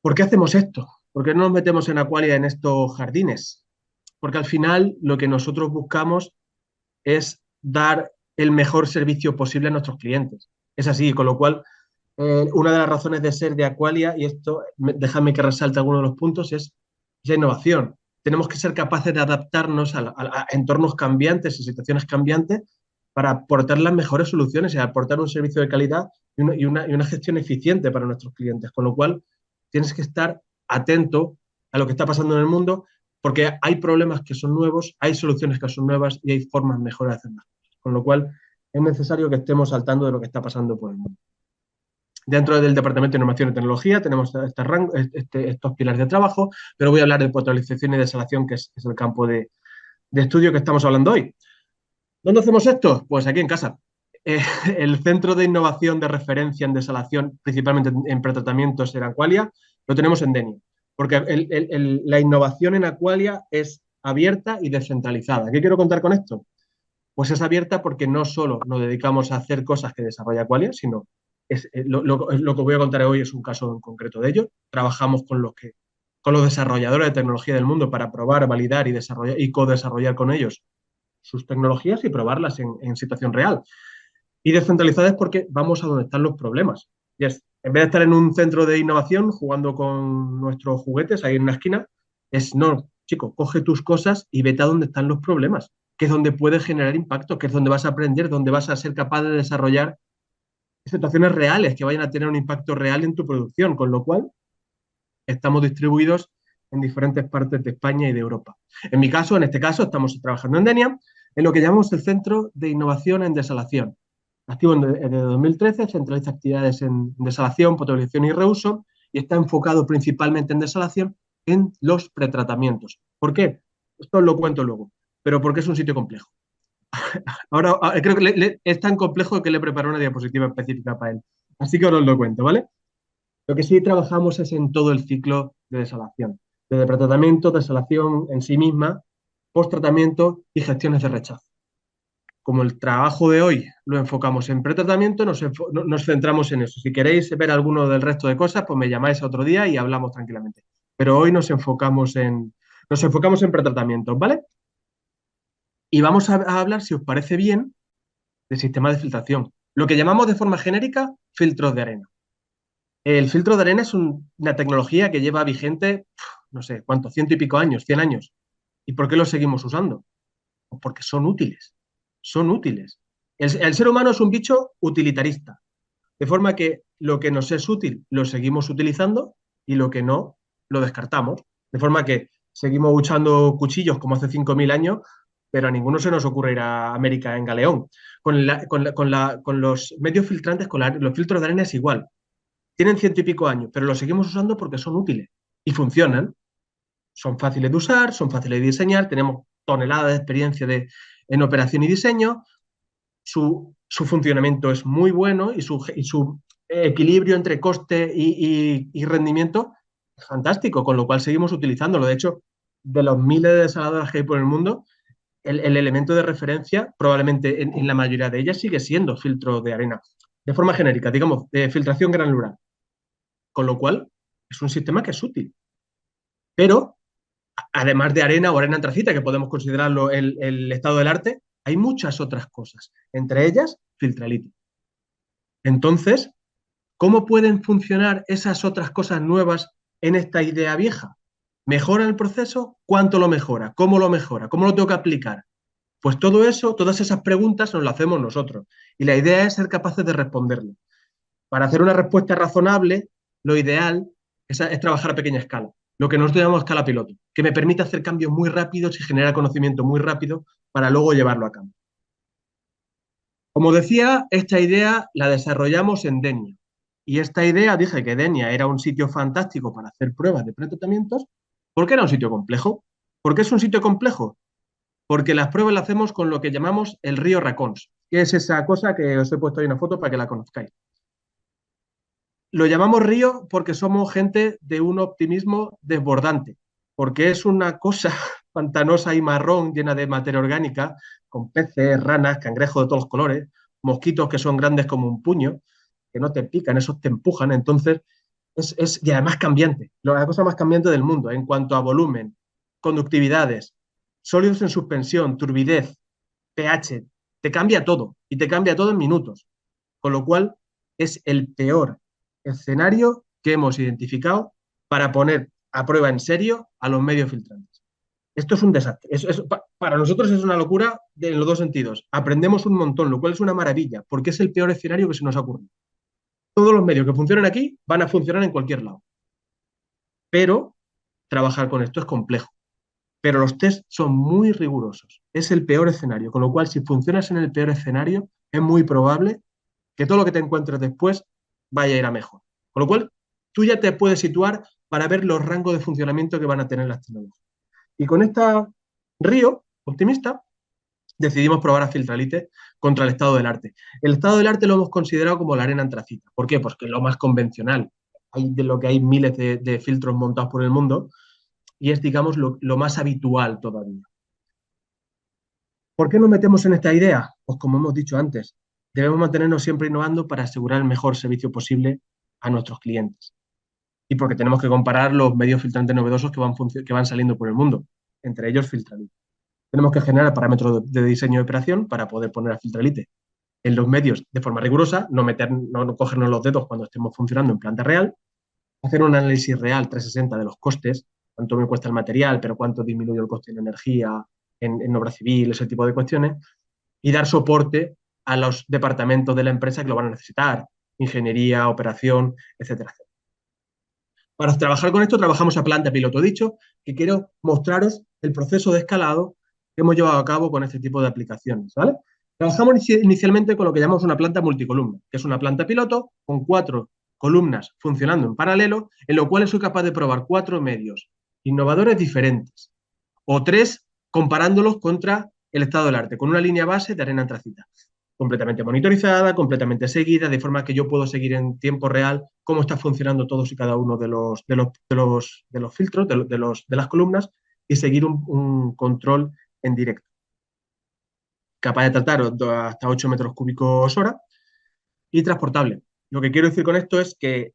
¿Por qué hacemos esto? ¿Por qué no nos metemos en Aqualia en estos jardines? Porque al final lo que nosotros buscamos es dar el mejor servicio posible a nuestros clientes. Es así, con lo cual, una de las razones de ser de Aqualia, y esto déjame que resalte algunos de los puntos, es la innovación. Tenemos que ser capaces de adaptarnos a entornos cambiantes y situaciones cambiantes para aportar las mejores soluciones y aportar un servicio de calidad y una gestión eficiente para nuestros clientes. Con lo cual, tienes que estar atento a lo que está pasando en el mundo, porque hay problemas que son nuevos, hay soluciones que son nuevas y hay formas mejores de hacerlas. Con lo cual, es necesario que estemos saltando de lo que está pasando por el mundo. Dentro del Departamento de Innovación y Tecnología tenemos estos pilares de trabajo, pero voy a hablar de potabilización y desalación, que es el campo de estudio que estamos hablando hoy. ¿Dónde hacemos esto? Pues aquí en casa. El Centro de Innovación de Referencia en Desalación, principalmente en pretratamientos en Aqualia, lo tenemos en Denia, porque la innovación en Aqualia es abierta y descentralizada. ¿Qué quiero contar con esto? Pues es abierta porque no solo nos dedicamos a hacer cosas que desarrolla Aqualia, sino lo que voy a contar hoy es un caso en concreto de ello. Trabajamos con los desarrolladores de tecnología del mundo para probar, validar y desarrollar y co-desarrollar con ellos sus tecnologías y probarlas en situación real. Y descentralizada es porque vamos a donde están los problemas. Yes. En vez de estar en un centro de innovación jugando con nuestros juguetes ahí en una esquina, no, chico, coge tus cosas y vete a donde están los problemas, que es donde puedes generar impacto, que es donde vas a aprender, donde vas a ser capaz de desarrollar situaciones reales que vayan a tener un impacto real en tu producción, con lo cual estamos distribuidos en diferentes partes de España y de Europa. En mi caso, en este caso, estamos trabajando en Denia, en lo que llamamos el Centro de Innovación en Desalación. Activo desde 2013, centraliza actividades en desalación, potabilización y reuso, y está enfocado principalmente en desalación en los pretratamientos. ¿Por qué? Esto os lo cuento luego, pero porque es un sitio complejo. Ahora creo que es tan complejo que le preparé una diapositiva específica para él. Así que ahora os lo cuento, ¿vale? Lo que sí trabajamos es en todo el ciclo de desalación, desde pretratamiento, desalación en sí misma, post-tratamiento y gestiones de rechazo. Como el trabajo de hoy lo enfocamos en pretratamiento, nos centramos en eso. Si queréis ver alguno del resto de cosas, pues me llamáis otro día y hablamos tranquilamente. Pero hoy nos enfocamos en pretratamiento, ¿vale? Y vamos a hablar, si os parece bien, del sistema de filtración. Lo que llamamos de forma genérica filtros de arena. El filtro de arena es una tecnología que lleva vigente, no sé cuánto, 100 y pico años, 100 años. ¿Y por qué lo seguimos usando? Pues porque son útiles. Son útiles. El ser humano es un bicho utilitarista, de forma que lo que nos es útil lo seguimos utilizando y lo que no lo descartamos. De forma que seguimos usando cuchillos como hace 5.000 años, pero a ninguno se nos ocurre ir a América en galeón. Con los medios filtrantes, los filtros de arena es igual. Tienen 100 y pico años, pero los seguimos usando porque son útiles y funcionan. Son fáciles de usar, son fáciles de diseñar, tenemos toneladas de experiencia en operación y diseño, su funcionamiento es muy bueno y su equilibrio entre coste y rendimiento es fantástico, con lo cual seguimos utilizándolo. De hecho, de los miles de desaladoras que hay por el mundo, el elemento de referencia probablemente en la mayoría de ellas sigue siendo filtro de arena, de forma genérica, digamos, de filtración granular. Con lo cual, es un sistema que es útil. Pero, además de arena o arena antracita, que podemos considerarlo el estado del arte, hay muchas otras cosas, entre ellas filtralito. Entonces, ¿cómo pueden funcionar esas otras cosas nuevas en esta idea vieja? ¿Mejora el proceso? ¿Cuánto lo mejora? ¿Cómo lo mejora? ¿Cómo lo tengo que aplicar? Pues todo eso, todas esas preguntas nos las hacemos nosotros. Y la idea es ser capaces de responderlo. Para hacer una respuesta razonable, lo ideal es trabajar a pequeña escala, lo que nosotros llamamos escala piloto, que me permite hacer cambios muy rápidos y generar conocimiento muy rápido para luego llevarlo a cabo. Como decía, esta idea la desarrollamos en Denia. Y esta idea, dije que Denia era un sitio fantástico para hacer pruebas de pretratamientos, porque era un sitio complejo. ¿Por qué es un sitio complejo? Porque las pruebas las hacemos con lo que llamamos el río Racons, que es esa cosa que os he puesto ahí una foto para que la conozcáis. Lo llamamos río porque somos gente de un optimismo desbordante, porque es una cosa pantanosa y marrón llena de materia orgánica, con peces, ranas, cangrejos de todos los colores, mosquitos que son grandes como un puño, que no te pican, esos te empujan. Entonces, y además cambiante, la cosa más cambiante del mundo en cuanto a volumen, conductividades, sólidos en suspensión, turbidez, pH, te cambia todo y te cambia todo en minutos, con lo cual es el peor escenario que hemos identificado para poner a prueba en serio a los medios filtrantes. Esto es un desastre. Para nosotros es una locura en los dos sentidos. Aprendemos un montón, lo cual es una maravilla, porque es el peor escenario que se nos ha ocurrido. Todos los medios que funcionan aquí van a funcionar en cualquier lado. Pero trabajar con esto es complejo. Pero los test son muy rigurosos. Es el peor escenario, con lo cual si funcionas en el peor escenario, es muy probable que todo lo que te encuentres después vaya a ir a mejor. Con lo cual, tú ya te puedes situar para ver los rangos de funcionamiento que van a tener las tecnologías. Y con esta río optimista, decidimos probar a Filtralite contra el estado del arte. El estado del arte lo hemos considerado como la arena antracita. ¿Por qué? Porque es lo más convencional. Hay de lo que hay miles de filtros montados por el mundo y es, digamos, lo más habitual todavía. ¿Por qué nos metemos en esta idea? Pues como hemos dicho antes, debemos mantenernos siempre innovando para asegurar el mejor servicio posible a nuestros clientes. Y porque tenemos que comparar los medios filtrantes novedosos que van saliendo por el mundo, entre ellos Filtralite. Tenemos que generar parámetros de diseño de operación para poder poner a Filtralite en los medios de forma rigurosa, no cogernos los dedos cuando estemos funcionando en planta real, hacer un análisis real 360 de los costes, cuánto me cuesta el material, pero cuánto disminuye el coste en energía, en obra civil, ese tipo de cuestiones, y dar soporte a los departamentos de la empresa que lo van a necesitar, ingeniería, operación, etcétera, etcétera. Para trabajar con esto trabajamos a planta piloto dicho, que quiero mostraros el proceso de escalado que hemos llevado a cabo con este tipo de aplicaciones, ¿vale? Trabajamos inicialmente con lo que llamamos una planta multicolumna, que es una planta piloto con 4 columnas funcionando en paralelo, en lo cual soy capaz de probar 4 medios innovadores diferentes, o 3 comparándolos contra el estado del arte, con una línea base de arena antracita completamente monitorizada, completamente seguida, de forma que yo puedo seguir en tiempo real cómo está funcionando todos y cada uno de los filtros, de las columnas, y seguir un control en directo. Capaz de tratar hasta 8 metros cúbicos hora y transportable. Lo que quiero decir con esto es que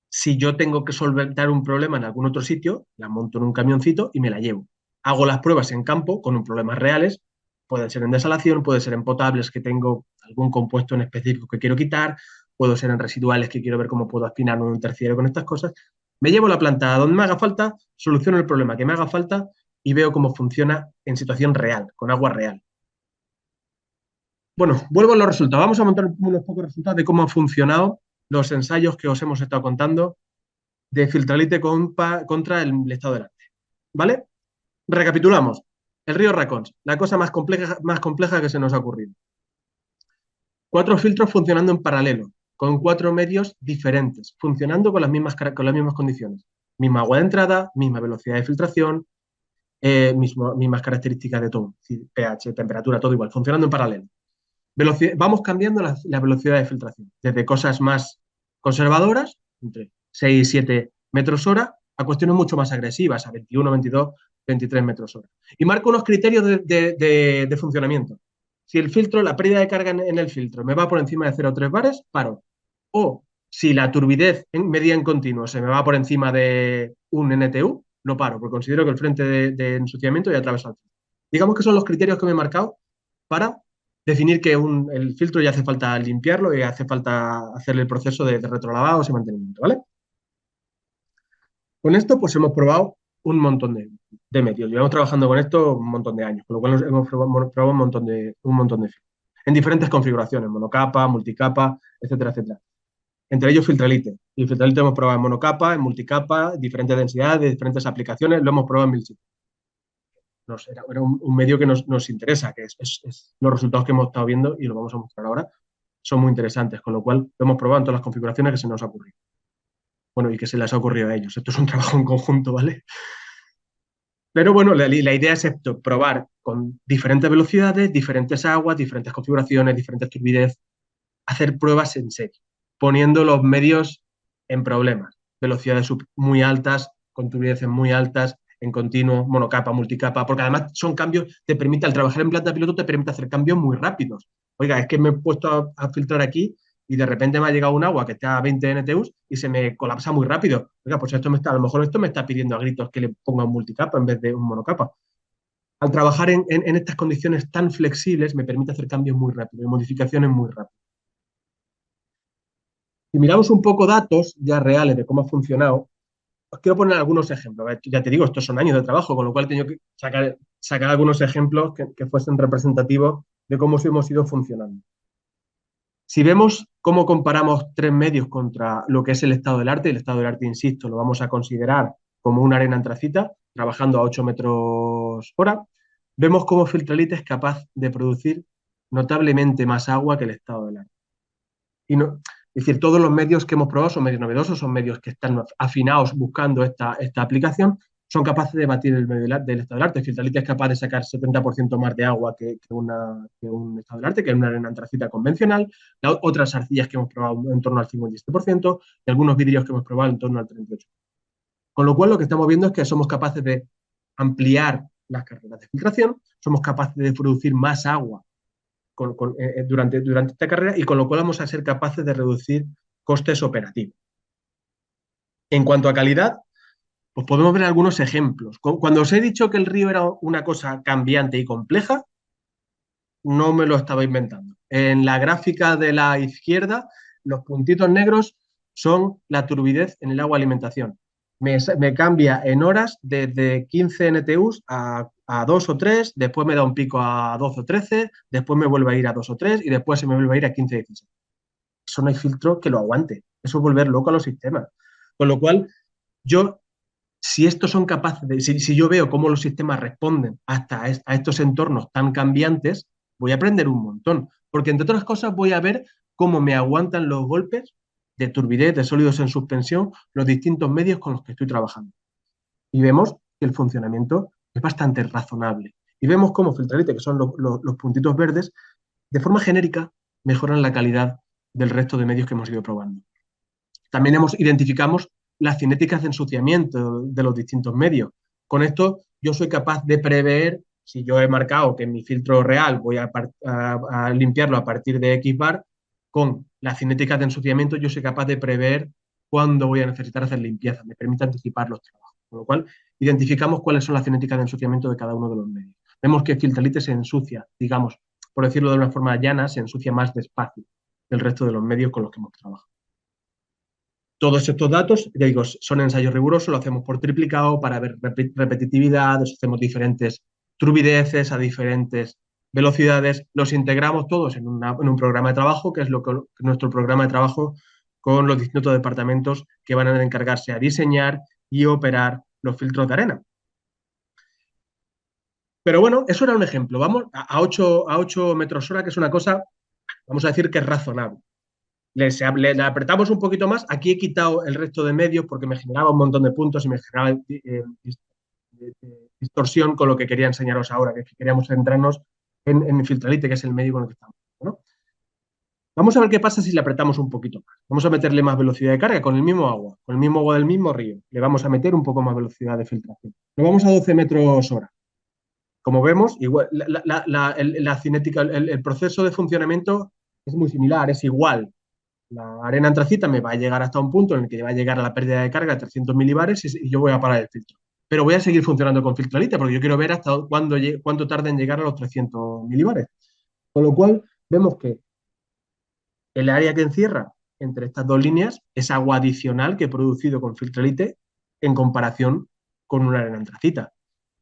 si yo tengo que solventar un problema en algún otro sitio, la monto en un camioncito y me la llevo. Hago las pruebas en campo con problemas reales, puede ser en desalación, puede ser en potables que tengo algún compuesto en específico que quiero quitar, puede ser en residuales que quiero ver cómo puedo aspinar un terciario con estas cosas. Me llevo la planta a donde me haga falta, soluciono el problema que me haga falta y veo cómo funciona en situación real, con agua real. Bueno, vuelvo a los resultados. Vamos a montar unos pocos resultados de cómo han funcionado los ensayos que os hemos estado contando de Filtralite contra el estado del arte. ¿Vale? Recapitulamos. El río Racons, la cosa más compleja que se nos ha ocurrido. 4 filtros funcionando en paralelo, con 4 medios diferentes, funcionando con las mismas condiciones. Misma agua de entrada, misma velocidad de filtración, mismas características de todo, pH, temperatura, todo igual, funcionando en paralelo. Vamos cambiando la velocidad de filtración, desde cosas más conservadoras, entre 6 y 7 metros hora, a cuestiones mucho más agresivas, a 21, 22, 23 metros hora. Y marco unos criterios de funcionamiento. Si el filtro, la pérdida de carga en el filtro me va por encima de 0,3 bares, paro. O si la turbidez medida en continuo se me va por encima de un NTU, no paro, porque considero que el frente de ensuciamiento ya atravesado el filtro. Digamos que son los criterios que me he marcado para definir que el filtro ya hace falta limpiarlo y hace falta hacerle el proceso de retrolavados y mantenimiento, ¿vale? Con esto, pues hemos probado un montón de medios. Llevamos trabajando con esto un montón de años, con lo cual hemos probado un montón de filtros en diferentes configuraciones, monocapa, multicapa, etcétera, etcétera. Entre ellos Filtralite. Y Filtralite hemos probado en monocapa, en multicapa, diferentes densidades, diferentes aplicaciones, lo hemos probado en 1000 sitios. Era un medio que nos interesa, que es los resultados que hemos estado viendo y lo vamos a mostrar ahora, son muy interesantes, con lo cual lo hemos probado en todas las configuraciones que se nos ha ocurrido. Bueno, y que se les ha ocurrido a ellos. Esto es un trabajo en conjunto, ¿vale? Pero bueno, la idea es esto, probar con diferentes velocidades, diferentes aguas, diferentes configuraciones, diferentes turbidez, hacer pruebas en serio, poniendo los medios en problemas. Velocidades muy altas, con turbideces muy altas, en continuo, monocapa, multicapa, porque además son cambios, al trabajar en planta piloto te permite hacer cambios muy rápidos. Oiga, es que me he puesto a filtrar aquí y de repente me ha llegado un agua que está a 20 NTUs y se me colapsa muy rápido. Oiga, pues a lo mejor esto me está pidiendo a gritos que le ponga un multicapa en vez de un monocapa. Al trabajar en estas condiciones tan flexibles me permite hacer cambios muy rápidos y modificaciones muy rápidas. Si miramos un poco datos ya reales de cómo ha funcionado, os quiero poner algunos ejemplos. Ya te digo, estos son años de trabajo, con lo cual he tenido que sacar algunos ejemplos que fuesen representativos de cómo hemos ido funcionando. Si vemos cómo comparamos tres medios contra lo que es el estado del arte, el estado del arte, insisto, lo vamos a considerar como una arena antracita, trabajando a 8 metros hora, vemos cómo Filtralite es capaz de producir notablemente más agua que el estado del arte. Y no, es decir, todos los medios que hemos probado son medios novedosos, son medios que están afinados buscando esta aplicación, son capaces de batir el medio del estado del arte. Filtralite es capaz de sacar 70% más de agua que un estado del arte, que es una arena antracita convencional. Otras arcillas que hemos probado en torno al 57% y algunos vidrios que hemos probado en torno al 38%. Con lo cual, lo que estamos viendo es que somos capaces de ampliar las carreras de filtración, somos capaces de producir más agua durante esta carrera, y con lo cual vamos a ser capaces de reducir costes operativos. En cuanto a calidad, pues podemos ver algunos ejemplos. Cuando os he dicho que el río era una cosa cambiante y compleja, no me lo estaba inventando. En la gráfica de la izquierda, los puntitos negros son la turbidez en el agua alimentación. Me cambia en horas desde 15 NTUs a 2 o 3, después me da un pico a 12 o 13, después me vuelve a ir a 2 o 3 y después se me vuelve a ir a 15 o 16. Eso no hay filtro que lo aguante. Eso es volver loco a los sistemas. Con lo cual, si estos son capaces de, si yo veo cómo los sistemas responden a estos entornos tan cambiantes, voy a aprender un montón. Porque, entre otras cosas, voy a ver cómo me aguantan los golpes de turbidez, de sólidos en suspensión, los distintos medios con los que estoy trabajando. Y vemos que el funcionamiento es bastante razonable. Y vemos cómo Filtralite, que son los puntitos verdes, de forma genérica mejoran la calidad del resto de medios que hemos ido probando. También identificamos las cinéticas de ensuciamiento de los distintos medios. Con esto yo soy capaz de prever, si yo he marcado que en mi filtro real voy a limpiarlo a partir de X bar, con las cinéticas de ensuciamiento yo soy capaz de prever cuándo voy a necesitar hacer limpieza. Me permite anticipar los trabajos. Con lo cual, identificamos cuáles son las cinéticas de ensuciamiento de cada uno de los medios. Vemos que Filtralite se ensucia, digamos, por decirlo de una forma llana, se ensucia más despacio que el resto de los medios con los que hemos trabajado. Todos estos datos, ya digo, son ensayos rigurosos, lo hacemos por triplicado para ver repetitividad, hacemos diferentes turbideces a diferentes velocidades, los integramos todos en un programa de trabajo, que es nuestro programa de trabajo con los distintos departamentos que van a encargarse a diseñar y operar los filtros de arena. Pero bueno, eso era un ejemplo. Vamos a 8 metros hora, que es una cosa, vamos a decir que es razonable. Le apretamos un poquito más. Aquí he quitado el resto de medios porque me generaba un montón de puntos y me generaba distorsión con lo que quería enseñaros ahora, que queríamos centrarnos en Filtralite, que es el medio con el que estamos, ¿no? Vamos a ver qué pasa si le apretamos un poquito más. Vamos a meterle más velocidad de carga con el mismo agua del mismo río. Le vamos a meter un poco más velocidad de filtración. Lo vamos a 12 metros hora. Como vemos, igual, la cinética, el proceso de funcionamiento es muy similar, es igual. La arena antracita me va a llegar hasta un punto en el que va a llegar a la pérdida de carga de 300 milibares y yo voy a parar el filtro. Pero voy a seguir funcionando con Filtralite porque yo quiero ver hasta cuánto tarda en llegar a los 300 milibares. Con lo cual, vemos que el área que encierra entre estas dos líneas es agua adicional que he producido con Filtralite en comparación con una arena antracita.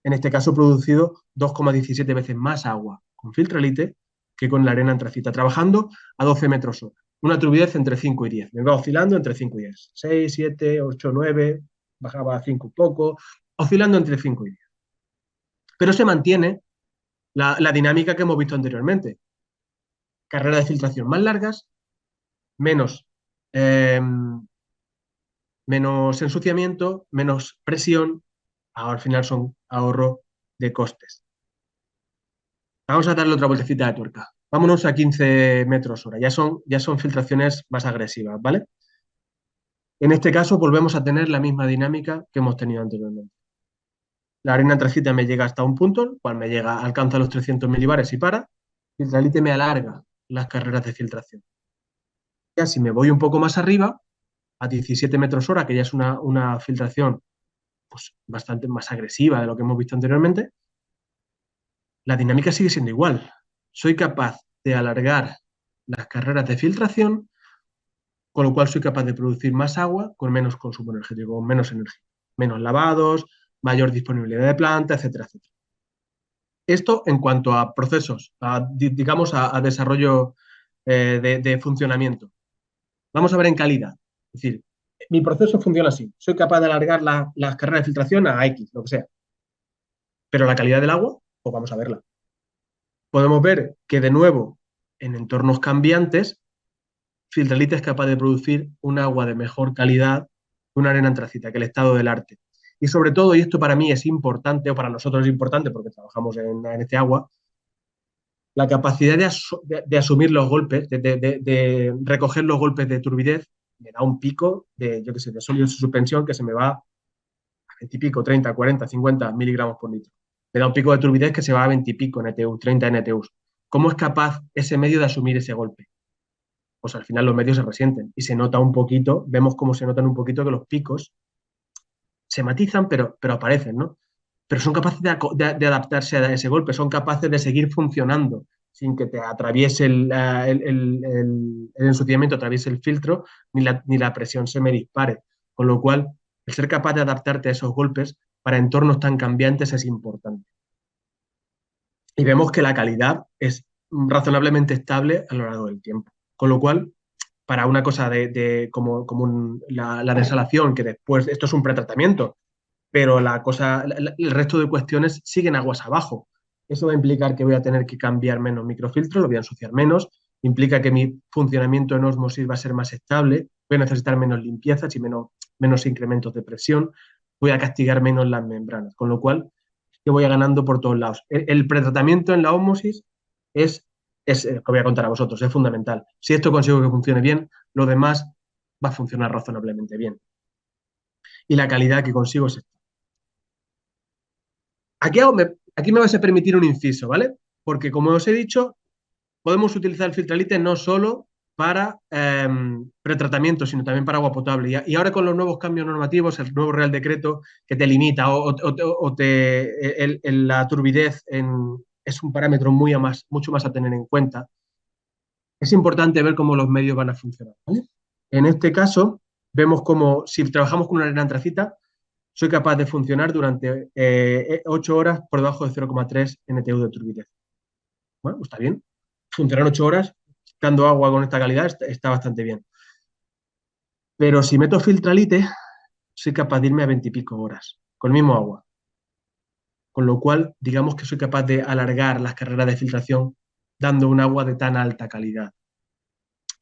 En este caso, he producido 2,17 veces más agua con Filtralite que con la arena antracita, trabajando a 12 metros hora. Una turbidez entre 5 y 10. Me va oscilando entre 5 y 10. 6, 7, 8, 9, bajaba a 5 un poco, oscilando entre 5 y 10. Pero se mantiene la dinámica que hemos visto anteriormente. Carreras de filtración más largas, menos ensuciamiento, menos presión. Al final son ahorro de costes. Vamos a darle otra vueltecita de tuerca. Vámonos a 15 metros hora. Ya son filtraciones más agresivas, ¿vale? En este caso volvemos a tener la misma dinámica que hemos tenido anteriormente. La arena antracita me llega hasta un punto, el cual alcanza los 300 milibares y para. Filtralite me alarga las carreras de filtración. Ya si me voy un poco más arriba, a 17 metros hora, que ya es una filtración pues, bastante más agresiva de lo que hemos visto anteriormente, la dinámica sigue siendo igual. Soy capaz de alargar las carreras de filtración, con lo cual soy capaz de producir más agua con menos consumo energético, con menos energía. menos lavados, mayor disponibilidad de planta, etcétera, etcétera. Esto en cuanto a procesos, digamos, a desarrollo de funcionamiento. Vamos a ver en calidad. Es decir, mi proceso funciona así. Soy capaz de alargar las carreras de filtración a X, lo que sea. Pero la calidad del agua, pues vamos a verla. Podemos ver que, de nuevo, en entornos cambiantes, Filtralite es capaz de producir un agua de mejor calidad que una arena antracita, que el estado del arte. Y sobre todo, y esto para mí es importante, o para nosotros es importante porque trabajamos en este agua, la capacidad de asumir los golpes, de recoger los golpes de turbidez, me da un pico de, yo qué sé, de sólidos de suspensión que se me va a 20 y pico, 30, 40, 50 miligramos por litro. Me da un pico de turbidez que se va a 20 y pico NTU, 30 NTUs. ¿Cómo es capaz ese medio de asumir ese golpe? Pues al final los medios se resienten y se nota un poquito, vemos cómo se notan un poquito que los picos se matizan, pero aparecen, ¿no? Pero son capaces de adaptarse a ese golpe, son capaces de seguir funcionando sin que te atraviese el ensuciamiento, atraviese el filtro, ni la presión se me dispare. Con lo cual, el ser capaz de adaptarte a esos golpes para entornos tan cambiantes es importante. Y vemos que la calidad es razonablemente estable a lo largo del tiempo. Con lo cual, para una cosa como la desalación, que después, esto es un pretratamiento, pero el resto de cuestiones siguen aguas abajo. Eso va a implicar que voy a tener que cambiar menos microfiltros, lo voy a ensuciar menos, implica que mi funcionamiento en ósmosis va a ser más estable, voy a necesitar menos limpiezas y menos incrementos de presión, voy a castigar menos las membranas, con lo cual que voy a ganando por todos lados. El pretratamiento en la ósmosis es lo que voy a contar a vosotros, es fundamental. Si esto consigo que funcione bien, lo demás va a funcionar razonablemente bien. Y la calidad que consigo es esta. Aquí me vais a permitir un inciso, ¿vale? Porque, como os he dicho, podemos utilizar el Filtralite no solo para pretratamiento, sino también para agua potable. Y ahora, con los nuevos cambios normativos, el nuevo Real Decreto que te limita la turbidez es un parámetro mucho más a tener en cuenta. Es importante ver cómo los medios van a funcionar, ¿vale? En este caso, vemos como si trabajamos con una arena antracita, soy capaz de funcionar durante 8 horas por debajo de 0,3 NTU de turbidez. Bueno, está bien. Funcionar 8 horas dando agua con esta calidad está bastante bien. Pero si meto Filtralite, soy capaz de irme a 20 y pico horas con el mismo agua. Con lo cual, digamos que soy capaz de alargar las carreras de filtración dando un agua de tan alta calidad.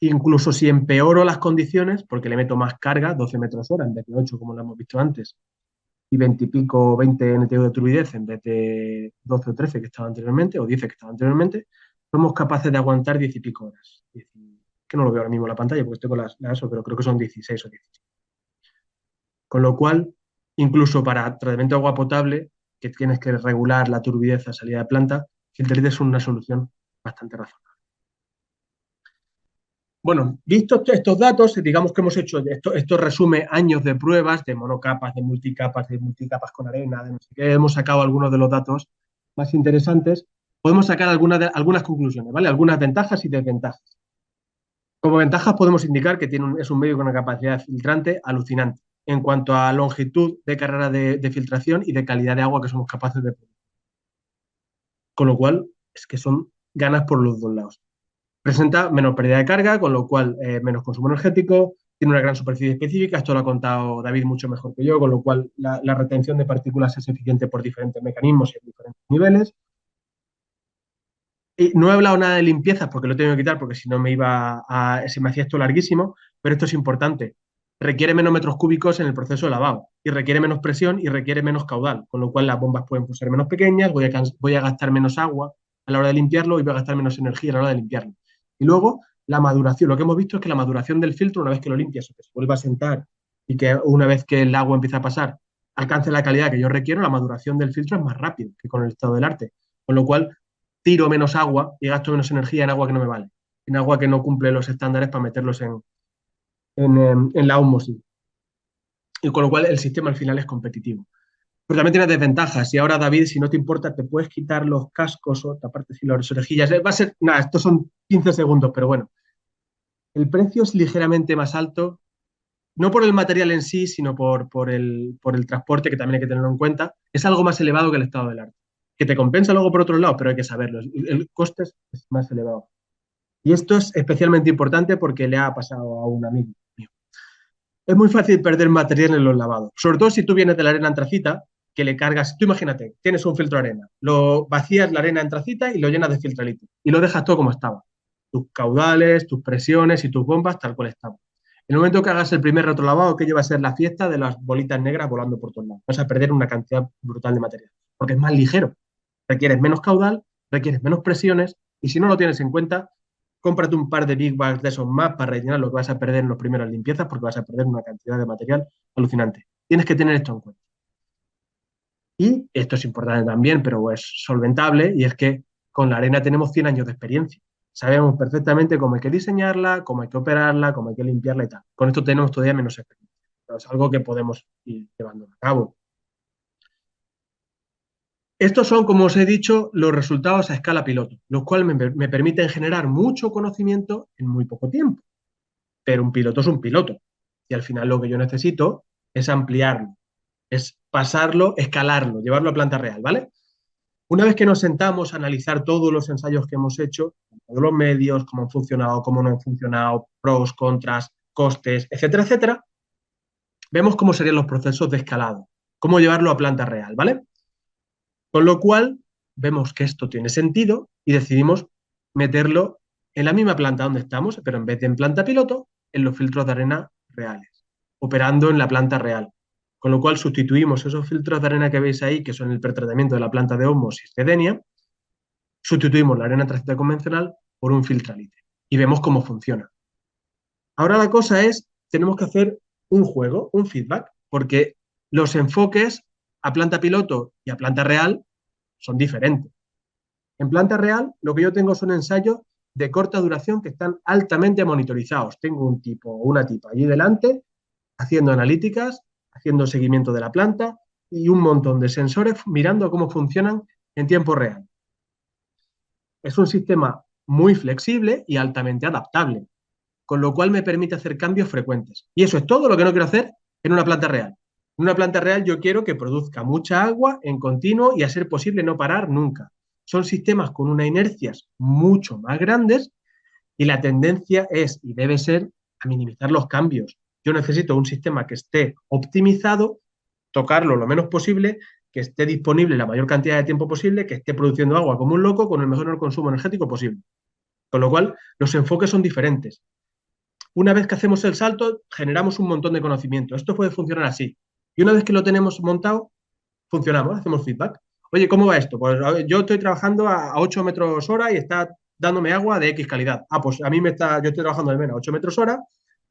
Incluso si empeoro las condiciones, porque le meto más carga, 12 metros hora en vez de 8, como lo hemos visto antes, y 20 y pico, 20 NTU de turbidez en vez de 12 o 13 que estaba anteriormente, o 10 que estaba anteriormente, somos capaces de aguantar 10 y pico horas. Que no lo veo ahora mismo en la pantalla porque estoy con la ESO, pero creo que son 16 o 17. Con lo cual, incluso para tratamiento de agua potable, que tienes que regular la turbidez a salida de planta, Filtralite es una solución bastante razonable. Bueno, vistos estos datos, digamos que hemos hecho, esto resume años de pruebas de monocapas, de multicapas con arena, de no sé qué, hemos sacado algunos de los datos más interesantes, podemos sacar algunas conclusiones, ¿vale? Algunas ventajas y desventajas. Como ventajas podemos indicar que es un medio con una capacidad filtrante alucinante en cuanto a longitud de carrera de filtración y de calidad de agua que somos capaces de producir. Con lo cual, es que son ganas por los dos lados. Presenta menos pérdida de carga, con lo cual menos consumo energético, tiene una gran superficie específica, esto lo ha contado David mucho mejor que yo, con lo cual la retención de partículas es eficiente por diferentes mecanismos y en diferentes niveles. Y no he hablado nada de limpieza porque lo tengo que quitar porque si no se me hacía esto larguísimo, pero esto es importante. Requiere menos metros cúbicos en el proceso de lavado y requiere menos presión y requiere menos caudal, con lo cual las bombas pueden ser menos pequeñas, voy a gastar menos agua a la hora de limpiarlo y voy a gastar menos energía a la hora de limpiarlo. Y luego, la maduración. Lo que hemos visto es que la maduración del filtro, una vez que lo limpias o que se vuelva a sentar y que una vez que el agua empieza a pasar, alcance la calidad que yo requiero, la maduración del filtro es más rápido que con el estado del arte. Con lo cual, tiro menos agua y gasto menos energía en agua que no me vale. En agua que no cumple los estándares para meterlos en la ósmosis. Y con lo cual, el sistema al final es competitivo. Pero también tiene desventajas. Y ahora, David, si no te importa, te puedes quitar los cascos o taparte si las orejillas. Va a ser, nada, estos son 15 segundos, pero bueno. El precio es ligeramente más alto no por el material en sí, sino por el transporte, que también hay que tenerlo en cuenta, es algo más elevado que el estado del arte. Que te compensa luego por otro lado, pero hay que saberlo. El coste es más elevado. Y esto es especialmente importante porque le ha pasado a un amigo mío. Es muy fácil perder material en los lavados, sobre todo si tú vienes de la arena antracita, que le cargas, tú imagínate, tienes un filtro de arena, lo vacías la arena antracita y lo llenas de filtralito y lo dejas todo como estaba. Tus caudales, tus presiones y tus bombas tal cual estaban. En el momento que hagas el primer retrolavado, que va a ser la fiesta de las bolitas negras volando por todos lados. Vas a perder una cantidad brutal de material, porque es más ligero. Requieres menos caudal, requieres menos presiones, y si no lo tienes en cuenta, cómprate un par de big bags de esos más para rellenar lo que vas a perder en las primeras limpiezas, porque vas a perder una cantidad de material alucinante. Tienes que tener esto en cuenta. Y esto es importante también, pero es solventable, y es que con la arena tenemos 100 años de experiencia. Sabemos perfectamente cómo hay que diseñarla, cómo hay que operarla, cómo hay que limpiarla y tal. Con esto tenemos todavía menos experiencia, pero es algo que podemos ir llevando a cabo. Estos son, como os he dicho, los resultados a escala piloto, los cuales me permiten generar mucho conocimiento en muy poco tiempo. Pero un piloto es un piloto. Y al final lo que yo necesito es ampliarlo, es pasarlo, escalarlo, llevarlo a planta real, ¿vale? Una vez que nos sentamos a analizar todos los ensayos que hemos hecho, todos los medios, cómo han funcionado, cómo no han funcionado, pros, contras, costes, etcétera, etcétera, vemos cómo serían los procesos de escalado, cómo llevarlo a planta real, ¿vale? Con lo cual, vemos que esto tiene sentido y decidimos meterlo en la misma planta donde estamos, pero en vez de en planta piloto, en los filtros de arena reales, operando en la planta real. Con lo cual sustituimos esos filtros de arena que veis ahí, que son el pretratamiento de la planta de Osmosis de Denia, sustituimos la arena antracita convencional por un filtralite y vemos cómo funciona. Ahora la cosa es, tenemos que hacer un juego, un feedback, porque los enfoques a planta piloto y a planta real son diferentes. En planta real, lo que yo tengo son ensayos de corta duración que están altamente monitorizados. Tengo un tipo o una tipa allí delante haciendo analíticas, haciendo seguimiento de la planta y un montón de sensores mirando cómo funcionan en tiempo real. Es un sistema muy flexible y altamente adaptable, con lo cual me permite hacer cambios frecuentes. Y eso es todo lo que no quiero hacer en una planta real. En una planta real yo quiero que produzca mucha agua en continuo y a ser posible no parar nunca. Son sistemas con unas inercias mucho más grandes y la tendencia es y debe ser a minimizar los cambios. Yo necesito un sistema que esté optimizado, tocarlo lo menos posible, que esté disponible la mayor cantidad de tiempo posible, que esté produciendo agua como un loco con el mejor consumo energético posible. Con lo cual, los enfoques son diferentes. Una vez que hacemos el salto, generamos un montón de conocimiento. Esto puede funcionar así. Y una vez que lo tenemos montado, funcionamos, hacemos feedback. Oye, ¿cómo va esto? Pues yo estoy trabajando a 8 metros hora y está dándome agua de X calidad. Pues a mí yo estoy trabajando de menos a 8 metros hora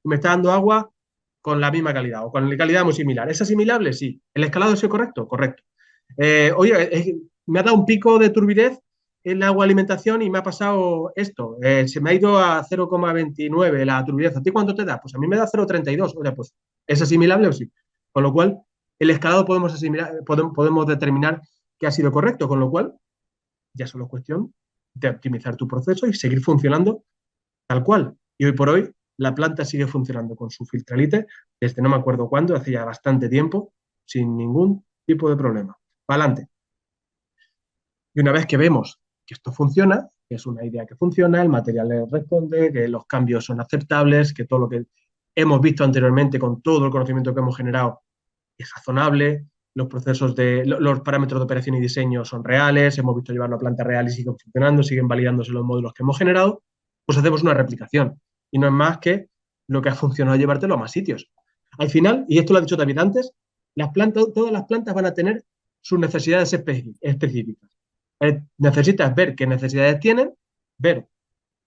y me está dando agua con la misma calidad o con calidad muy similar. ¿Es asimilable? Sí. ¿El escalado es correcto? Correcto. Oye, me ha dado un pico de turbidez en la agua alimentación y me ha pasado esto. Se me ha ido a 0,29 la turbidez. ¿A ti cuánto te da? Pues a mí me da 0,32. Oye, pues ¿es asimilable o sí? Con lo cual, el escalado podemos determinar que ha sido correcto, con lo cual ya solo es cuestión de optimizar tu proceso y seguir funcionando tal cual. Y hoy por hoy la planta sigue funcionando con su filtralite desde no me acuerdo cuándo, hace ya bastante tiempo, sin ningún tipo de problema. Para adelante. Y una vez que vemos que esto funciona, que es una idea que funciona, el material le responde, que los cambios son aceptables, que todo lo que hemos visto anteriormente con todo el conocimiento que hemos generado es razonable, los parámetros de operación y diseño son reales, hemos visto llevarlo a planta real y siguen funcionando, siguen validándose los módulos que hemos generado, pues hacemos una replicación. Y no es más que lo que ha funcionado llevártelo a más sitios. Al final, y esto lo he dicho también antes, todas las plantas van a tener sus necesidades específicas. Necesitas ver qué necesidades tienen, ver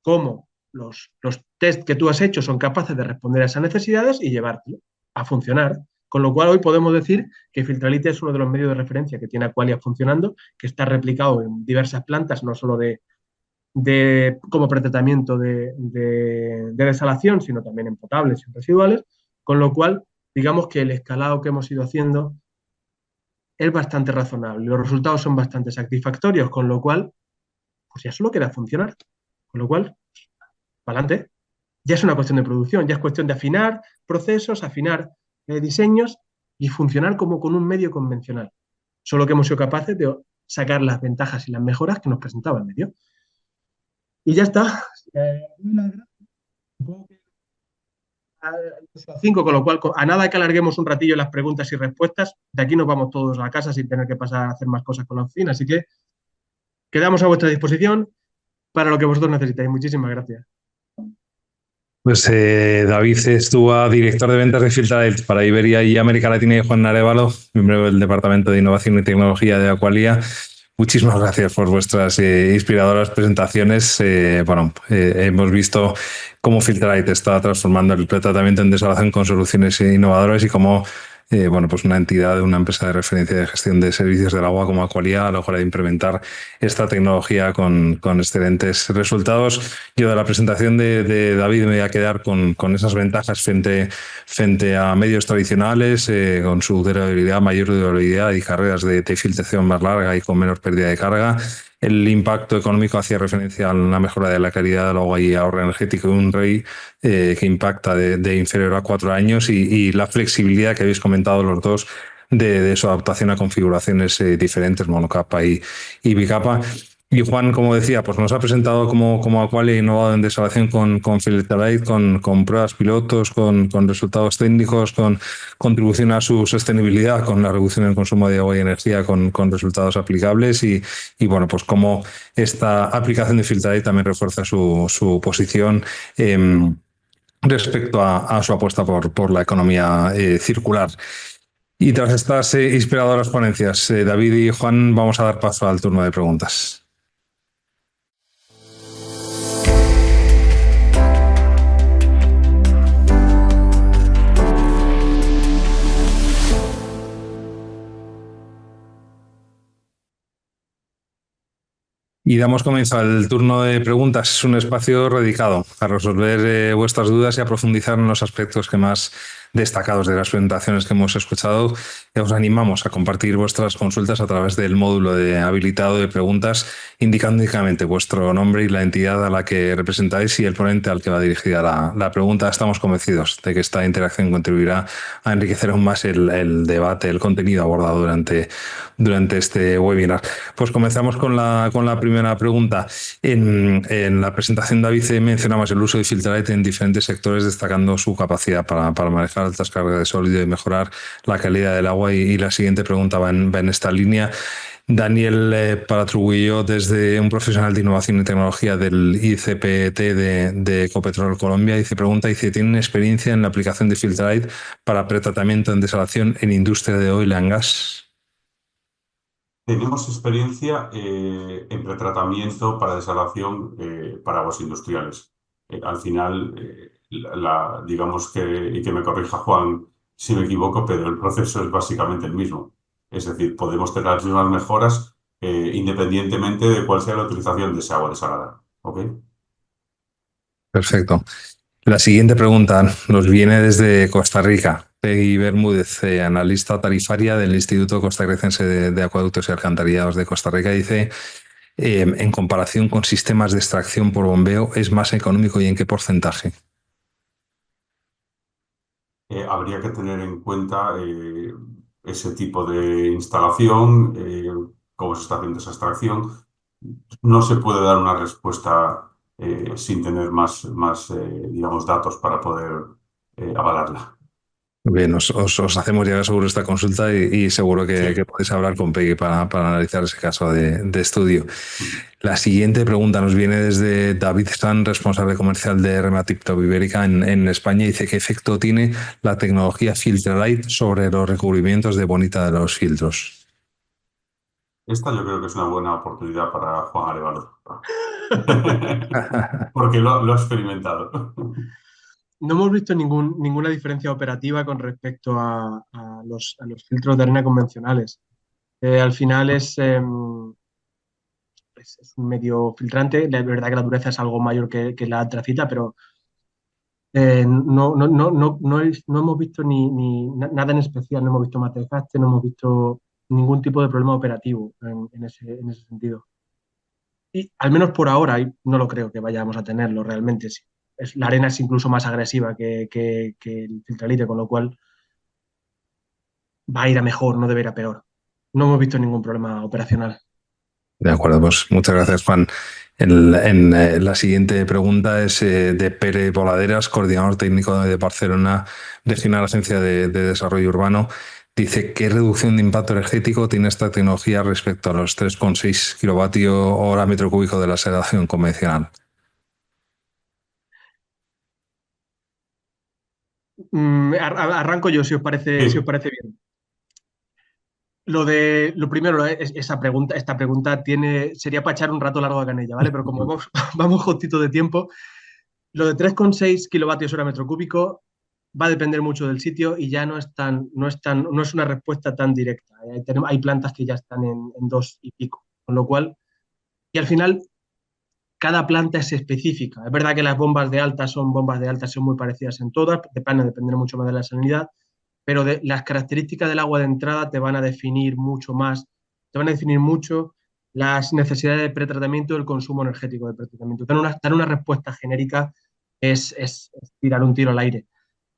cómo los test que tú has hecho son capaces de responder a esas necesidades y llevártelo a funcionar. Con lo cual hoy podemos decir que Filtralite es uno de los medios de referencia que tiene Aqualia funcionando, que está replicado en diversas plantas, no solo como pretratamiento de desalación, sino también en potables y en residuales, con lo cual digamos que el escalado que hemos ido haciendo es bastante razonable, los resultados son bastante satisfactorios, con lo cual pues ya solo queda funcionar, con lo cual, para adelante. ya es una cuestión de producción, ya es cuestión de afinar procesos, afinar diseños y funcionar como con un medio convencional. Solo que hemos sido capaces de sacar las ventajas y las mejoras que nos presentaba el medio. Y ya está. A 5, con lo cual, a nada que alarguemos un ratillo las preguntas y respuestas, de aquí nos vamos todos a casa sin tener que pasar a hacer más cosas con la oficina. Así que quedamos a vuestra disposición para lo que vosotros necesitáis. Muchísimas gracias. Pues David Estúa, director de ventas de Filtralight para Iberia y América Latina, y Juan Arévalo, miembro del Departamento de Innovación y Tecnología de Aqualia. Muchísimas gracias por vuestras inspiradoras presentaciones. Hemos visto cómo Filtralight está transformando el tratamiento en desalación con soluciones innovadoras y cómo pues una entidad, una empresa de referencia de gestión de servicios del agua como Aqualia a la hora de implementar esta tecnología con excelentes resultados. Yo de la presentación de David me voy a quedar con esas ventajas frente a medios tradicionales, con su durabilidad, mayor durabilidad y carreras de filtración más larga y con menor pérdida de carga. El impacto económico hacía referencia a una mejora de la calidad del agua y ahorro energético de un REI que impacta de inferior a 4 años y la flexibilidad que habéis comentado los dos de su adaptación a configuraciones diferentes, monocapa y bicapa. Y Juan, como decía, pues nos ha presentado como Aqualia innovado en desalación con Filtralight, con pruebas pilotos, con resultados técnicos, con contribución a su sostenibilidad, con la reducción en el consumo de agua y energía, con resultados aplicables y bueno, pues cómo esta aplicación de Filtralight también refuerza su posición respecto a su apuesta por la economía circular. Y tras estas inspiradoras ponencias, David y Juan, vamos a dar paso al turno de preguntas. Y damos comienzo al turno de preguntas. Es un espacio dedicado a resolver vuestras dudas y a profundizar en los aspectos que más destacados de las presentaciones que hemos escuchado. Os animamos a compartir vuestras consultas a través del módulo de habilitado de preguntas, indicando únicamente vuestro nombre y la entidad a la que representáis y el ponente al que va dirigida la pregunta. Estamos convencidos de que esta interacción contribuirá a enriquecer aún más el debate, el contenido abordado durante este webinar. Pues comenzamos con la primera pregunta. En la presentación, David, mencionamos el uso de Filtralight en diferentes sectores, destacando su capacidad para manejar altas cargas de sólido y mejorar la calidad del agua. Y la siguiente pregunta va en esta línea. Daniel Palatruguillo, desde un profesional de innovación y tecnología del ICPT de Ecopetrol Colombia, ¿tienen experiencia en la aplicación de Filtralight para pretratamiento en desalación en industria de oil and gas? Tenemos experiencia en pretratamiento para desalación para aguas industriales. Al final, digamos y que me corrija Juan si me equivoco, pero el proceso es básicamente el mismo. Es decir, podemos tener las mismas mejoras independientemente de cuál sea la utilización de esa agua desalada. ¿Ok? Perfecto. La siguiente pregunta nos viene desde Costa Rica. Peggy Bermúdez, analista tarifaria del Instituto Costarricense de Acueductos y Alcantarillados de Costa Rica, dice, en comparación con sistemas de extracción por bombeo, ¿es más económico y en qué porcentaje? Habría que tener en cuenta ese tipo de instalación, cómo se está haciendo esa extracción. No se puede dar una respuesta sin tener más digamos, datos para poder avalarla. Bien, os hacemos llegar seguro esta consulta y seguro que Sí. podéis hablar con Peggy para analizar ese caso de estudio. Ujú. La siguiente pregunta nos viene desde David San, responsable comercial de Rematic Top Ibérica en España. Dice, ¿qué efecto tiene la tecnología Filtralight sobre los recubrimientos de bonita de los filtros? Esta yo creo que es una buena oportunidad para Juan Arévalo, porque lo ha experimentado. No hemos visto ninguna diferencia operativa con respecto a los filtros de arena convencionales. Al final es un medio filtrante. La verdad que la dureza es algo mayor que la antracita, pero no hemos visto nada en especial. No hemos visto mate desgaste, no hemos visto ningún tipo de problema operativo en ese sentido. Y al menos por ahora, y no lo creo que vayamos a tenerlo realmente. Sí. la arena es incluso más agresiva que el Filtralite, con lo cual va a ir a mejor, no debe ir a peor. No hemos visto ningún problema operacional. De acuerdo, pues muchas gracias, Juan. La siguiente pregunta es de Pere Voladeras, coordinador técnico de Barcelona, Regional Agencia de Desarrollo Urbano. Dice, ¿qué reducción de impacto energético tiene esta tecnología respecto a los 3,6 kilovatios hora metro cúbico de la sedación convencional? Arranco yo, si os parece bien. Lo primero, esta pregunta sería para echar un rato largo de canella, ¿vale? Pero como vamos justito de tiempo, lo de 3,6 kilovatios hora metro cúbico va a depender mucho del sitio y ya no es una respuesta tan directa. Hay plantas que ya están en 2 y pico, con lo cual, y al final, cada planta es específica. Es verdad que las bombas de alta son muy parecidas en todas, depende mucho más de la salinidad, pero las características del agua de entrada te van a definir mucho las necesidades de pretratamiento y el consumo energético del pretratamiento. Dar una respuesta genérica es tirar un tiro al aire.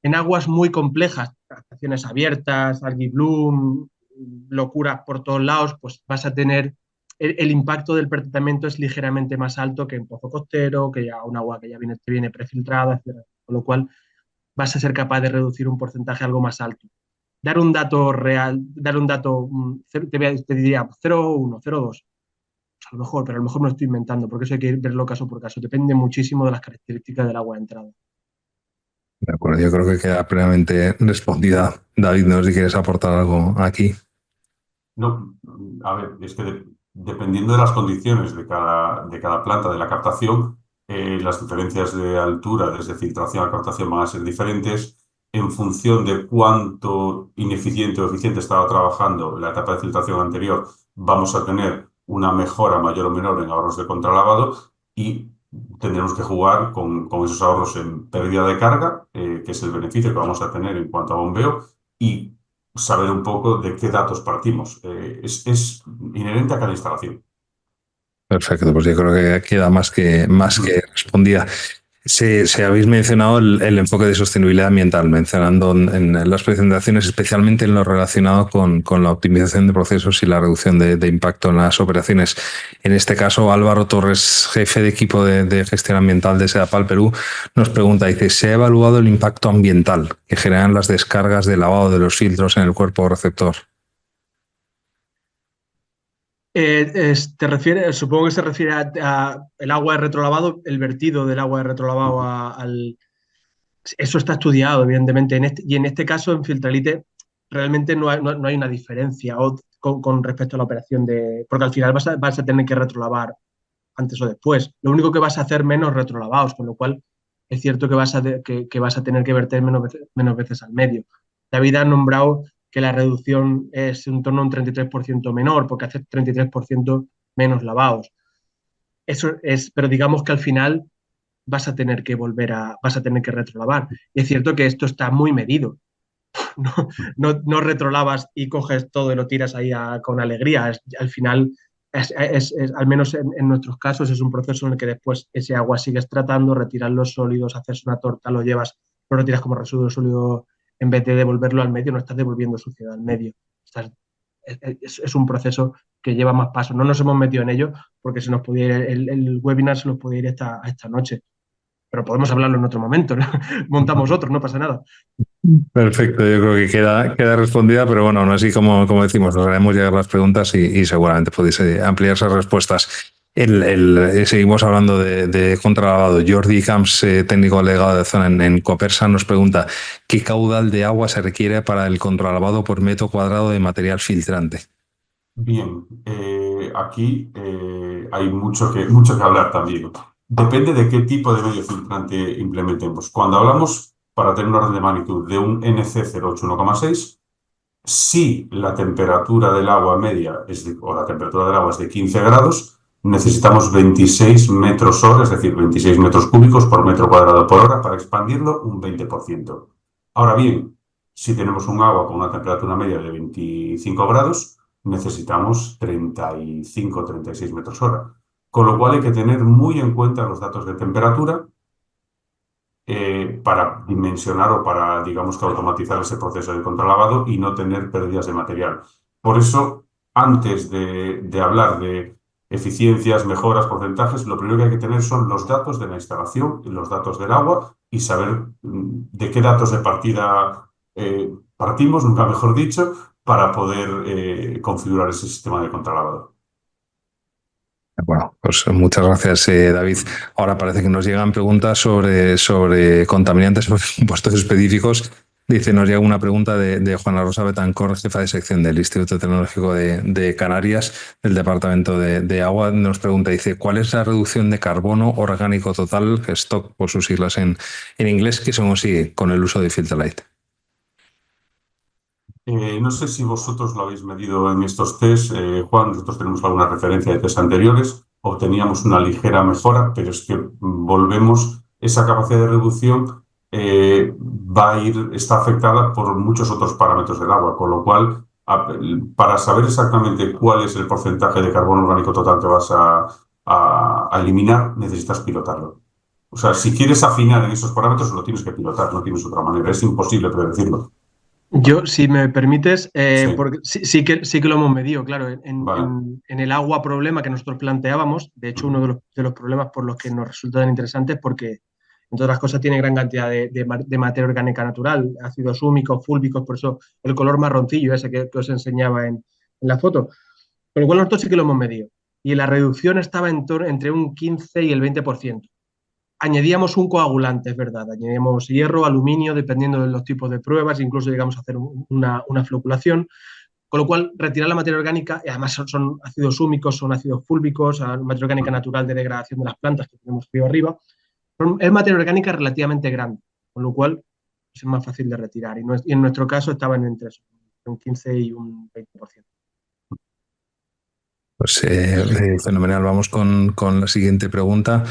En aguas muy complejas, estaciones abiertas, algae bloom, locuras por todos lados, pues vas a tener el impacto del pretratamiento es ligeramente más alto que en pozo costero, que ya un agua que ya viene prefiltrada, etc. Con lo cual vas a ser capaz de reducir un porcentaje algo más alto. Dar un dato real, te diría 0,1, 0,2, a lo mejor, pero a lo mejor me lo estoy inventando, porque eso hay que verlo caso por caso. Depende muchísimo de las características del agua de entrada. De acuerdo, yo creo que queda plenamente respondida. David, no sé si quieres aportar algo aquí. No, a ver, es que dependiendo de las condiciones de cada planta de la captación, las diferencias de altura desde filtración a captación van a ser diferentes. En función de cuánto ineficiente o eficiente estaba trabajando la etapa de filtración anterior, vamos a tener una mejora mayor o menor en ahorros de contralavado y tendremos que jugar con esos ahorros en pérdida de carga, que es el beneficio que vamos a tener en cuanto a bombeo, y saber un poco de qué datos partimos. Es inherente a cada instalación. Perfecto, pues yo creo que queda más que respondida. Se habéis mencionado el enfoque de sostenibilidad ambiental, mencionando en las presentaciones, especialmente en lo relacionado con la optimización de procesos y la reducción de impacto en las operaciones. En este caso, Álvaro Torres, jefe de equipo de gestión ambiental de SEDAPAL Perú, nos pregunta, dice, ¿se ha evaluado el impacto ambiental que generan las descargas de lavado de los filtros en el cuerpo receptor? Supongo que se refiere a el agua de retrolavado, el vertido del agua de retrolavado al... Eso está estudiado, evidentemente. Y en este caso, en Filtralite, realmente no hay una diferencia con respecto a la operación porque al final vas a tener que retrolavar antes o después. Lo único que vas a hacer menos retrolavados, con lo cual es cierto que vas a tener que verter menos veces al medio. David ha nombrado que la reducción es en torno a un 33% menor, porque hace 33% menos lavados. Pero digamos que al final vas a tener que vas a tener que retrolavar. Y es cierto que esto está muy medido. No retrolavas y coges todo y lo tiras ahí con alegría. Al final, al menos en nuestros casos, es un proceso en el que después ese agua sigues tratando, retiras los sólidos, haces una torta, lo llevas, lo retiras como residuo sólido en vez de devolverlo al medio, no estás devolviendo suciedad al medio. Es un proceso que lleva más pasos. No nos hemos metido en ello porque se nos podía el webinar se nos podía ir esta noche. Pero podemos hablarlo en otro momento, ¿no? Montamos otro, no pasa nada. Perfecto, yo creo que queda respondida, pero bueno, aún así, como decimos, nos haremos llegar las preguntas y seguramente podéis ampliar esas respuestas. Seguimos hablando de contralavado. Jordi Camps, técnico delegado de zona en Copersa, nos pregunta ¿qué caudal de agua se requiere para el contralavado por metro cuadrado de material filtrante? Bien, aquí hay mucho que hablar también. Depende de qué tipo de medio filtrante implementemos. Cuando hablamos, para tener un orden de magnitud, de un NC081,6, si la temperatura del agua media o la temperatura del agua es de 15 grados, necesitamos 26 metros hora, es decir, 26 metros cúbicos por metro cuadrado por hora para expandirlo un 20%. Ahora bien, si tenemos un agua con una temperatura media de 25 grados, necesitamos 35-36 metros hora. Con lo cual hay que tener muy en cuenta los datos de temperatura para dimensionar o para, digamos que automatizar ese proceso de contralavado y no tener pérdidas de material. Por eso, antes de hablar de eficiencias, mejoras, porcentajes, lo primero que hay que tener son los datos de la instalación, los datos del agua y saber de qué datos de partida partimos, nunca mejor dicho, para poder configurar ese sistema de contralavado. Bueno, pues muchas gracias, David. Ahora parece que nos llegan preguntas sobre contaminantes, sobre compuestos específicos. Dice, nos llega una pregunta de Juana Rosa Betancor, jefa de sección del Instituto Tecnológico de Canarias, del Departamento de Agua. Nos pregunta, dice, ¿cuál es la reducción de carbono orgánico total, stock por sus siglas en inglés, que se consigue con el uso de Filtralite? No sé si vosotros lo habéis medido en estos test, Juan, nosotros tenemos alguna referencia de test anteriores, obteníamos una ligera mejora, pero es que volvemos, esa capacidad de reducción está afectada por muchos otros parámetros del agua, con lo cual, para saber exactamente cuál es el porcentaje de carbono orgánico total que vas a eliminar, necesitas pilotarlo. O sea, si quieres afinar en esos parámetros, lo tienes que pilotar, no tienes otra manera, es imposible predecirlo. Yo, si me permites, Sí, porque sí que lo hemos medido, claro, vale. en el agua problema que nosotros planteábamos, de hecho uno de los problemas por los que nos resulta tan interesante es porque, entre otras cosas, tiene gran cantidad de materia orgánica natural, ácidos húmicos, fúlbicos, por eso el color marroncillo ese que os enseñaba en la foto. Con lo cual nosotros sí que lo hemos medido. Y la reducción estaba entre un 15 y el 20%. Añadíamos un coagulante, es verdad, añadíamos hierro, aluminio, dependiendo de los tipos de pruebas, incluso llegamos a hacer una floculación, con lo cual retirar la materia orgánica, y además son ácidos húmicos, son ácidos fúlbicos, materia orgánica natural de degradación de las plantas que tenemos río arriba, es materia orgánica relativamente grande, con lo cual es más fácil de retirar, y en nuestro caso estaban entre un 15 y un 20%. Pues fenomenal. Vamos con la siguiente pregunta.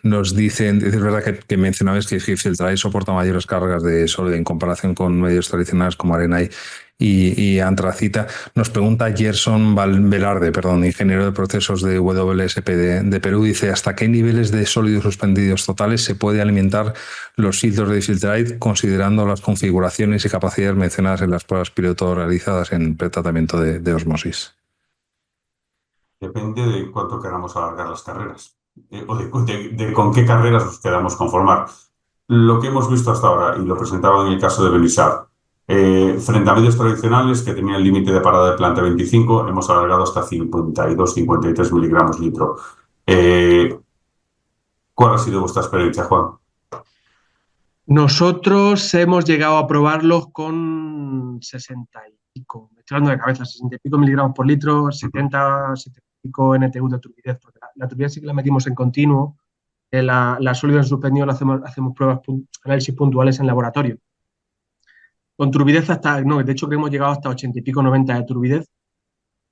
Nos dicen, es verdad que mencionabas que Filtralite soporta mayores cargas de sólido en comparación con medios tradicionales como arena y antracita. Nos pregunta Gerson Velarde, ingeniero de procesos de WSP de Perú, dice, ¿hasta qué niveles de sólidos suspendidos totales se puede alimentar los filtros de Filtralite considerando las configuraciones y capacidades mencionadas en las pruebas piloto realizadas en pretratamiento de osmosis? Depende de cuánto queramos alargar las carreras o de con qué carreras nos queramos conformar. Lo que hemos visto hasta ahora, y lo presentaba en el caso de Belisar, frente a medios tradicionales que tenían el límite de parada de planta 25, hemos alargado hasta 52-53 miligramos litro. ¿Cuál ha sido vuestra experiencia, Juan? Nosotros hemos llegado a probarlos con 60 y pico, me estoy hablando de cabeza, 60 y pico miligramos por litro, 70 y pico NTU de turbidez, porque la turbidez sí que la metimos en continuo, la sólido en suspendido hacemos pruebas, análisis puntuales en laboratorio. Con turbidez de hecho que hemos llegado hasta 80 y pico, 90 de turbidez.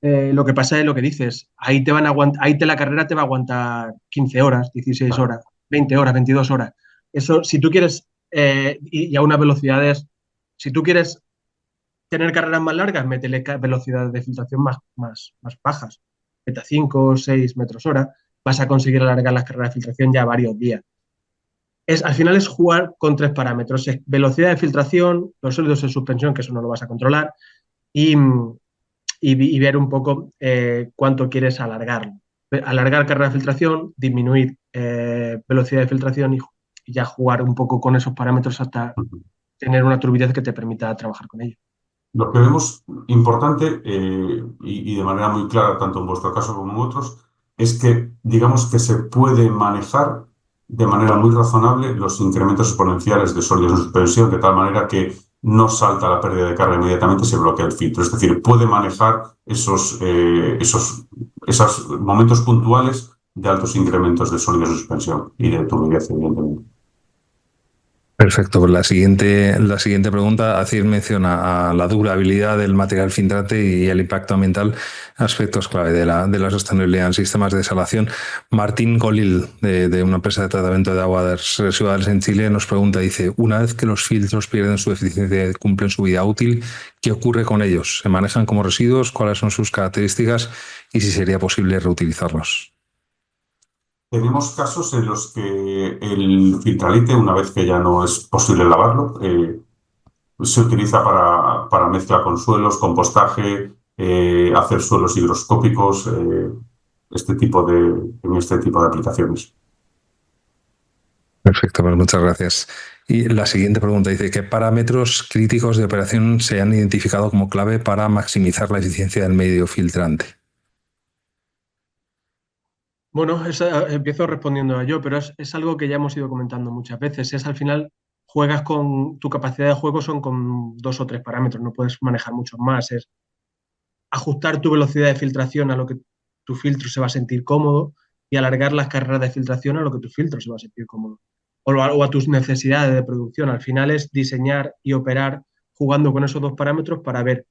Lo que pasa es lo que dices, ahí la carrera te va a aguantar 15 horas, 16 horas, 20 horas, 22 horas. Eso, si tú quieres, y a unas velocidades, si tú quieres tener carreras más largas, métele velocidades de filtración más bajas, meta 5 o 6 metros hora, vas a conseguir alargar las carreras de filtración ya varios días. Al final es jugar con tres parámetros, es velocidad de filtración, los sólidos en suspensión, que eso no lo vas a controlar, y ver un poco cuánto quieres alargarlo. Alargar carrera de filtración, disminuir velocidad de filtración y ya jugar un poco con esos parámetros hasta tener una turbidez que te permita trabajar con ello. Lo que vemos importante y de manera muy clara, tanto en vuestro caso como en otros, es que digamos que se puede manejar de manera muy razonable los incrementos exponenciales de sólidos en suspensión, de tal manera que no salta la pérdida de carga inmediatamente, se bloquea el filtro. Es decir, puede manejar esos momentos puntuales de altos incrementos de sólidos en suspensión y de turbidez, evidentemente. Perfecto. Pues la siguiente pregunta hacía mención a la durabilidad del material filtrante y el impacto ambiental, aspectos clave de la sostenibilidad en sistemas de desalación. Martín Golil, de una empresa de tratamiento de aguas residuales en Chile, nos pregunta, dice, una vez que los filtros pierden su eficiencia y cumplen su vida útil, ¿qué ocurre con ellos? ¿Se manejan como residuos? ¿Cuáles son sus características? Y si sería posible reutilizarlos. Tenemos casos en los que el filtralite, una vez que ya no es posible lavarlo, se utiliza para mezcla con suelos, compostaje, hacer suelos higroscópicos, en este tipo de aplicaciones. Perfecto, pues muchas gracias. Y la siguiente pregunta dice, ¿qué parámetros críticos de operación se han identificado como clave para maximizar la eficiencia del medio filtrante? Bueno, empiezo respondiendo a yo, pero es algo que ya hemos ido comentando muchas veces. Es al final, juegas con tu capacidad de juego son con 2 o 3 parámetros, no puedes manejar muchos más. Es ajustar tu velocidad de filtración a lo que tu filtro se va a sentir cómodo y alargar las carreras de filtración a lo que tu filtro se va a sentir cómodo. O a tus necesidades de producción. Al final es diseñar y operar jugando con esos 2 parámetros para ver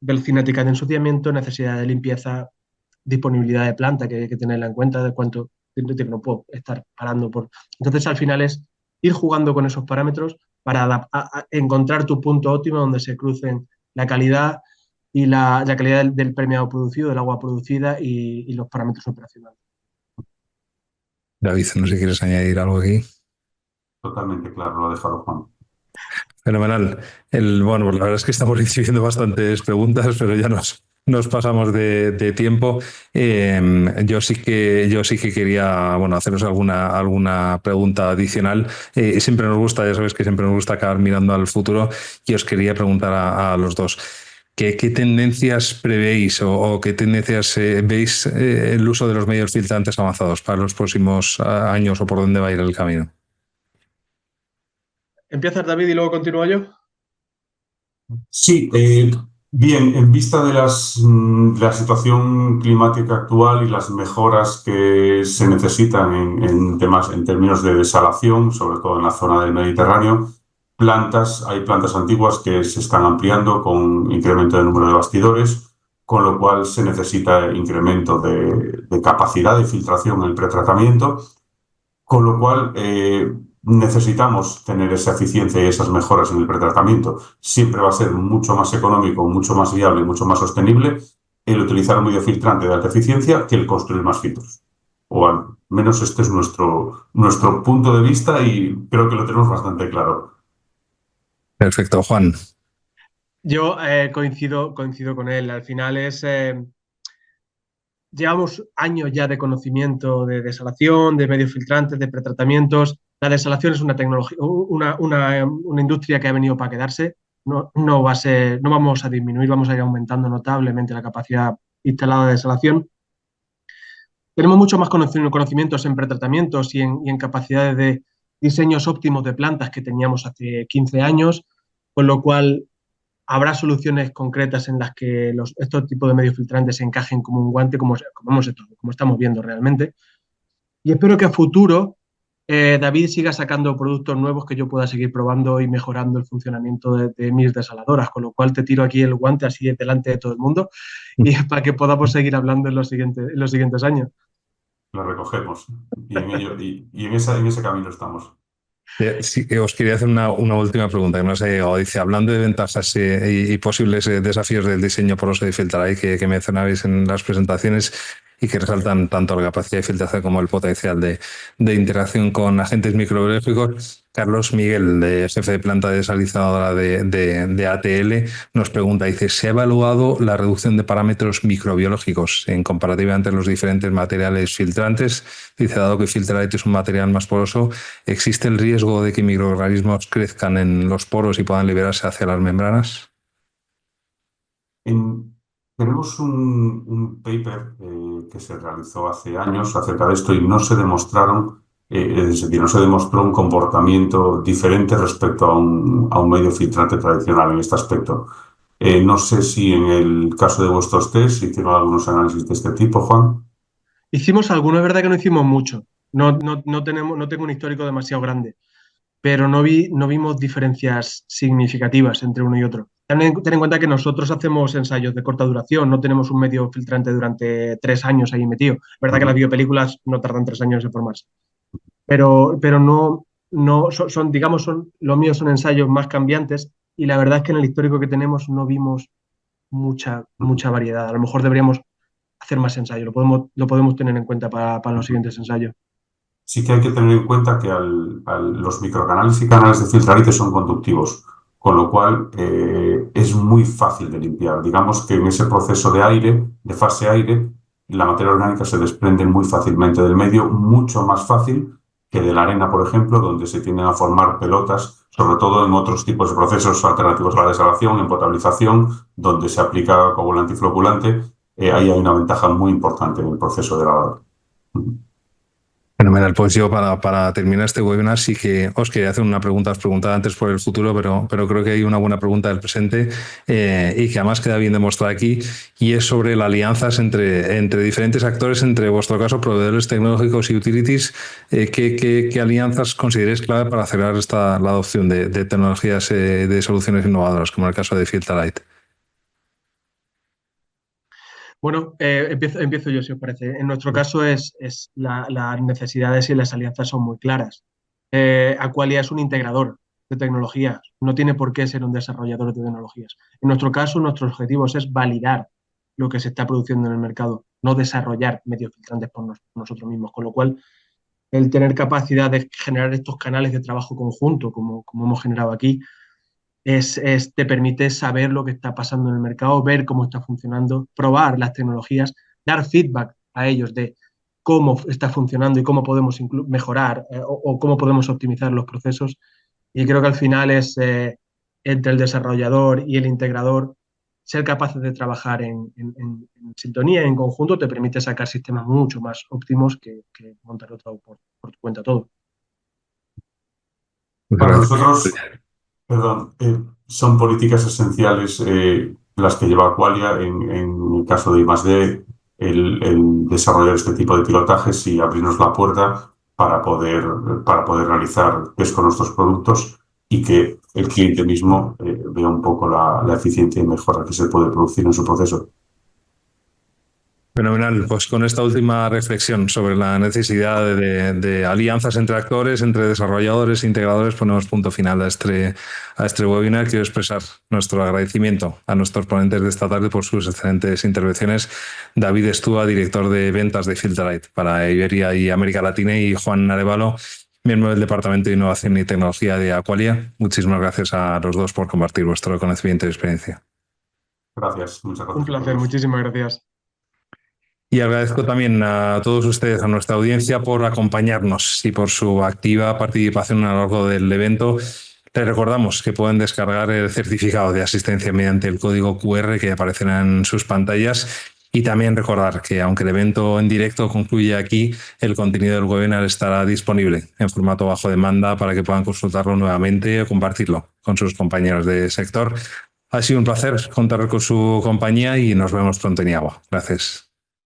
velocinética de ensuciamiento, necesidad de limpieza, disponibilidad de planta, que hay que tenerla en cuenta, de cuánto no puedo estar parando por. Entonces, al final es ir jugando con esos parámetros para encontrar tu punto óptimo donde se crucen la calidad y la calidad del permeado producido, del agua producida y los parámetros operacionales. David, no sé si quieres añadir algo aquí. Totalmente claro, lo ha dejado Juan. Fenomenal. Bueno, pues la verdad es que estamos recibiendo bastantes preguntas, pero ya nos pasamos de tiempo. Yo sí que quería, bueno, haceros alguna pregunta adicional. Siempre nos gusta, ya sabes que siempre nos gusta acabar mirando al futuro y os quería preguntar a los dos. ¿Qué tendencias prevéis o qué tendencias veis el uso de los medios filtrantes avanzados para los próximos años o por dónde va a ir el camino? ¿Empiezas, David, y luego continúo yo? Sí, bien, en vista de la situación climática actual y las mejoras que se necesitan en términos de desalación, sobre todo en la zona del Mediterráneo, hay plantas antiguas que se están ampliando con incremento de número de bastidores, con lo cual se necesita incremento de capacidad de filtración en el pretratamiento, con lo cual necesitamos tener esa eficiencia y esas mejoras en el pretratamiento. Siempre va a ser mucho más económico, mucho más viable, mucho más sostenible el utilizar un medio filtrante de alta eficiencia que el construir más filtros. O al menos este es nuestro punto de vista y creo que lo tenemos bastante claro. Perfecto, Juan. Yo coincido con él. Al final llevamos años ya de conocimiento de desalación, de medios filtrantes, de pretratamientos. La desalación es una tecnología, una industria que ha venido para quedarse. No vamos a disminuir, vamos a ir aumentando notablemente la capacidad instalada de desalación. Tenemos mucho más conocimientos en pretratamientos y en capacidades de diseños óptimos de plantas que teníamos hace 15 años, con lo cual habrá soluciones concretas en las que estos tipos de medios filtrantes se encajen como un guante, como estamos viendo realmente. Y espero que a futuro David siga sacando productos nuevos que yo pueda seguir probando y mejorando el funcionamiento de mis desaladoras, con lo cual te tiro aquí el guante así delante de todo el mundo y para que podamos seguir hablando en los siguientes años. Lo recogemos y en ese camino estamos. Sí, os quería hacer una última pregunta que nos ha llegado. Dice, hablando de ventajas y posibles desafíos del diseño poroso de Filtralite que mencionabais en las presentaciones y que resaltan tanto la capacidad de filtración como el potencial de interacción con agentes microbiológicos, Carlos Miguel, jefe de planta desalinizadora de ATL, nos pregunta, dice, ¿se ha evaluado la reducción de parámetros microbiológicos en comparativa entre los diferentes materiales filtrantes? Dice, dado que Filtralite es un material más poroso, ¿existe el riesgo de que microorganismos crezcan en los poros y puedan liberarse hacia las membranas? Tenemos un paper que se realizó hace años acerca de esto y no se demostraron, es decir, no se demostró un comportamiento diferente respecto a un medio filtrante tradicional en este aspecto. No sé si en el caso de vuestros test hicieron algunos análisis de este tipo, Juan. Hicimos algunos, es verdad que no hicimos mucho. No tengo un histórico demasiado grande, pero no vimos diferencias significativas entre uno y otro. Ten en cuenta que nosotros hacemos ensayos de corta duración, no tenemos un medio filtrante durante 3 años ahí metido. Es verdad que las biopelículas no tardan 3 años en formarse, pero no digamos, los míos son ensayos más cambiantes y la verdad es que en el histórico que tenemos no vimos mucha variedad. A lo mejor deberíamos hacer más ensayos. Lo podemos tener en cuenta para los siguientes ensayos. Sí que hay que tener en cuenta que los microcanales y canales de filtrarite son conductivos, con lo cual es muy fácil de limpiar. Digamos que en ese proceso de aire, de fase aire, la materia orgánica se desprende muy fácilmente del medio, mucho más fácil que de la arena, por ejemplo, donde se tienden a formar pelotas, sobre todo en otros tipos de procesos alternativos a la desalación, en potabilización, donde se aplica coagulante y floculante. Ahí hay una ventaja muy importante en el proceso de lavado. Fenomenal. Pues yo para terminar este webinar sí que os quería hacer una pregunta. Os preguntaba antes por el futuro, pero creo que hay una buena pregunta del presente y que además queda bien demostrada aquí, y es sobre las alianzas entre diferentes actores, entre vuestro caso proveedores tecnológicos y utilities. ¿Qué alianzas consideráis clave para acelerar la adopción de tecnologías de soluciones innovadoras, como en el caso de Filtralite? Bueno, empiezo yo, si os parece. En nuestro caso las necesidades y las alianzas son muy claras. Aqualia es un integrador de tecnologías, no tiene por qué ser un desarrollador de tecnologías. En nuestro caso, nuestros objetivos es validar lo que se está produciendo en el mercado, no desarrollar medios filtrantes por nosotros mismos, con lo cual el tener capacidad de generar estos canales de trabajo conjunto, como hemos generado aquí, te permite saber lo que está pasando en el mercado, ver cómo está funcionando, probar las tecnologías, dar feedback a ellos de cómo está funcionando y cómo podemos mejorar o cómo podemos optimizar los procesos. Y creo que al final es entre el desarrollador y el integrador, ser capaces de trabajar en sintonía, en conjunto, te permite sacar sistemas mucho más óptimos que montarlo todo por tu cuenta todo. Para nosotros, perdón, son políticas esenciales las que lleva Aqualia en el caso de I+D, el desarrollar este tipo de pilotajes y abrirnos la puerta para poder realizar test con nuestros productos y que el cliente mismo vea un poco la eficiencia y mejora que se puede producir en su proceso. Fenomenal. Pues con esta última reflexión sobre la necesidad de alianzas entre actores, entre desarrolladores e integradores, ponemos punto final a este webinar. Quiero expresar nuestro agradecimiento a nuestros ponentes de esta tarde por sus excelentes intervenciones. David Estúa, director de ventas de Filtralite para Iberia y América Latina, y Juan Arévalo, miembro del Departamento de Innovación y Tecnología de Aqualia. Muchísimas gracias a los dos por compartir vuestro conocimiento y experiencia. Gracias, muchas gracias. Un placer, muchísimas gracias. Y agradezco también a todos ustedes, a nuestra audiencia, por acompañarnos y por su activa participación a lo largo del evento. Les recordamos que pueden descargar el certificado de asistencia mediante el código QR que aparecerá en sus pantallas. Y también recordar que, aunque el evento en directo concluye aquí, el contenido del webinar estará disponible en formato bajo demanda para que puedan consultarlo nuevamente o compartirlo con sus compañeros de sector. Ha sido un placer contar con su compañía y nos vemos pronto en IAGUA. Gracias.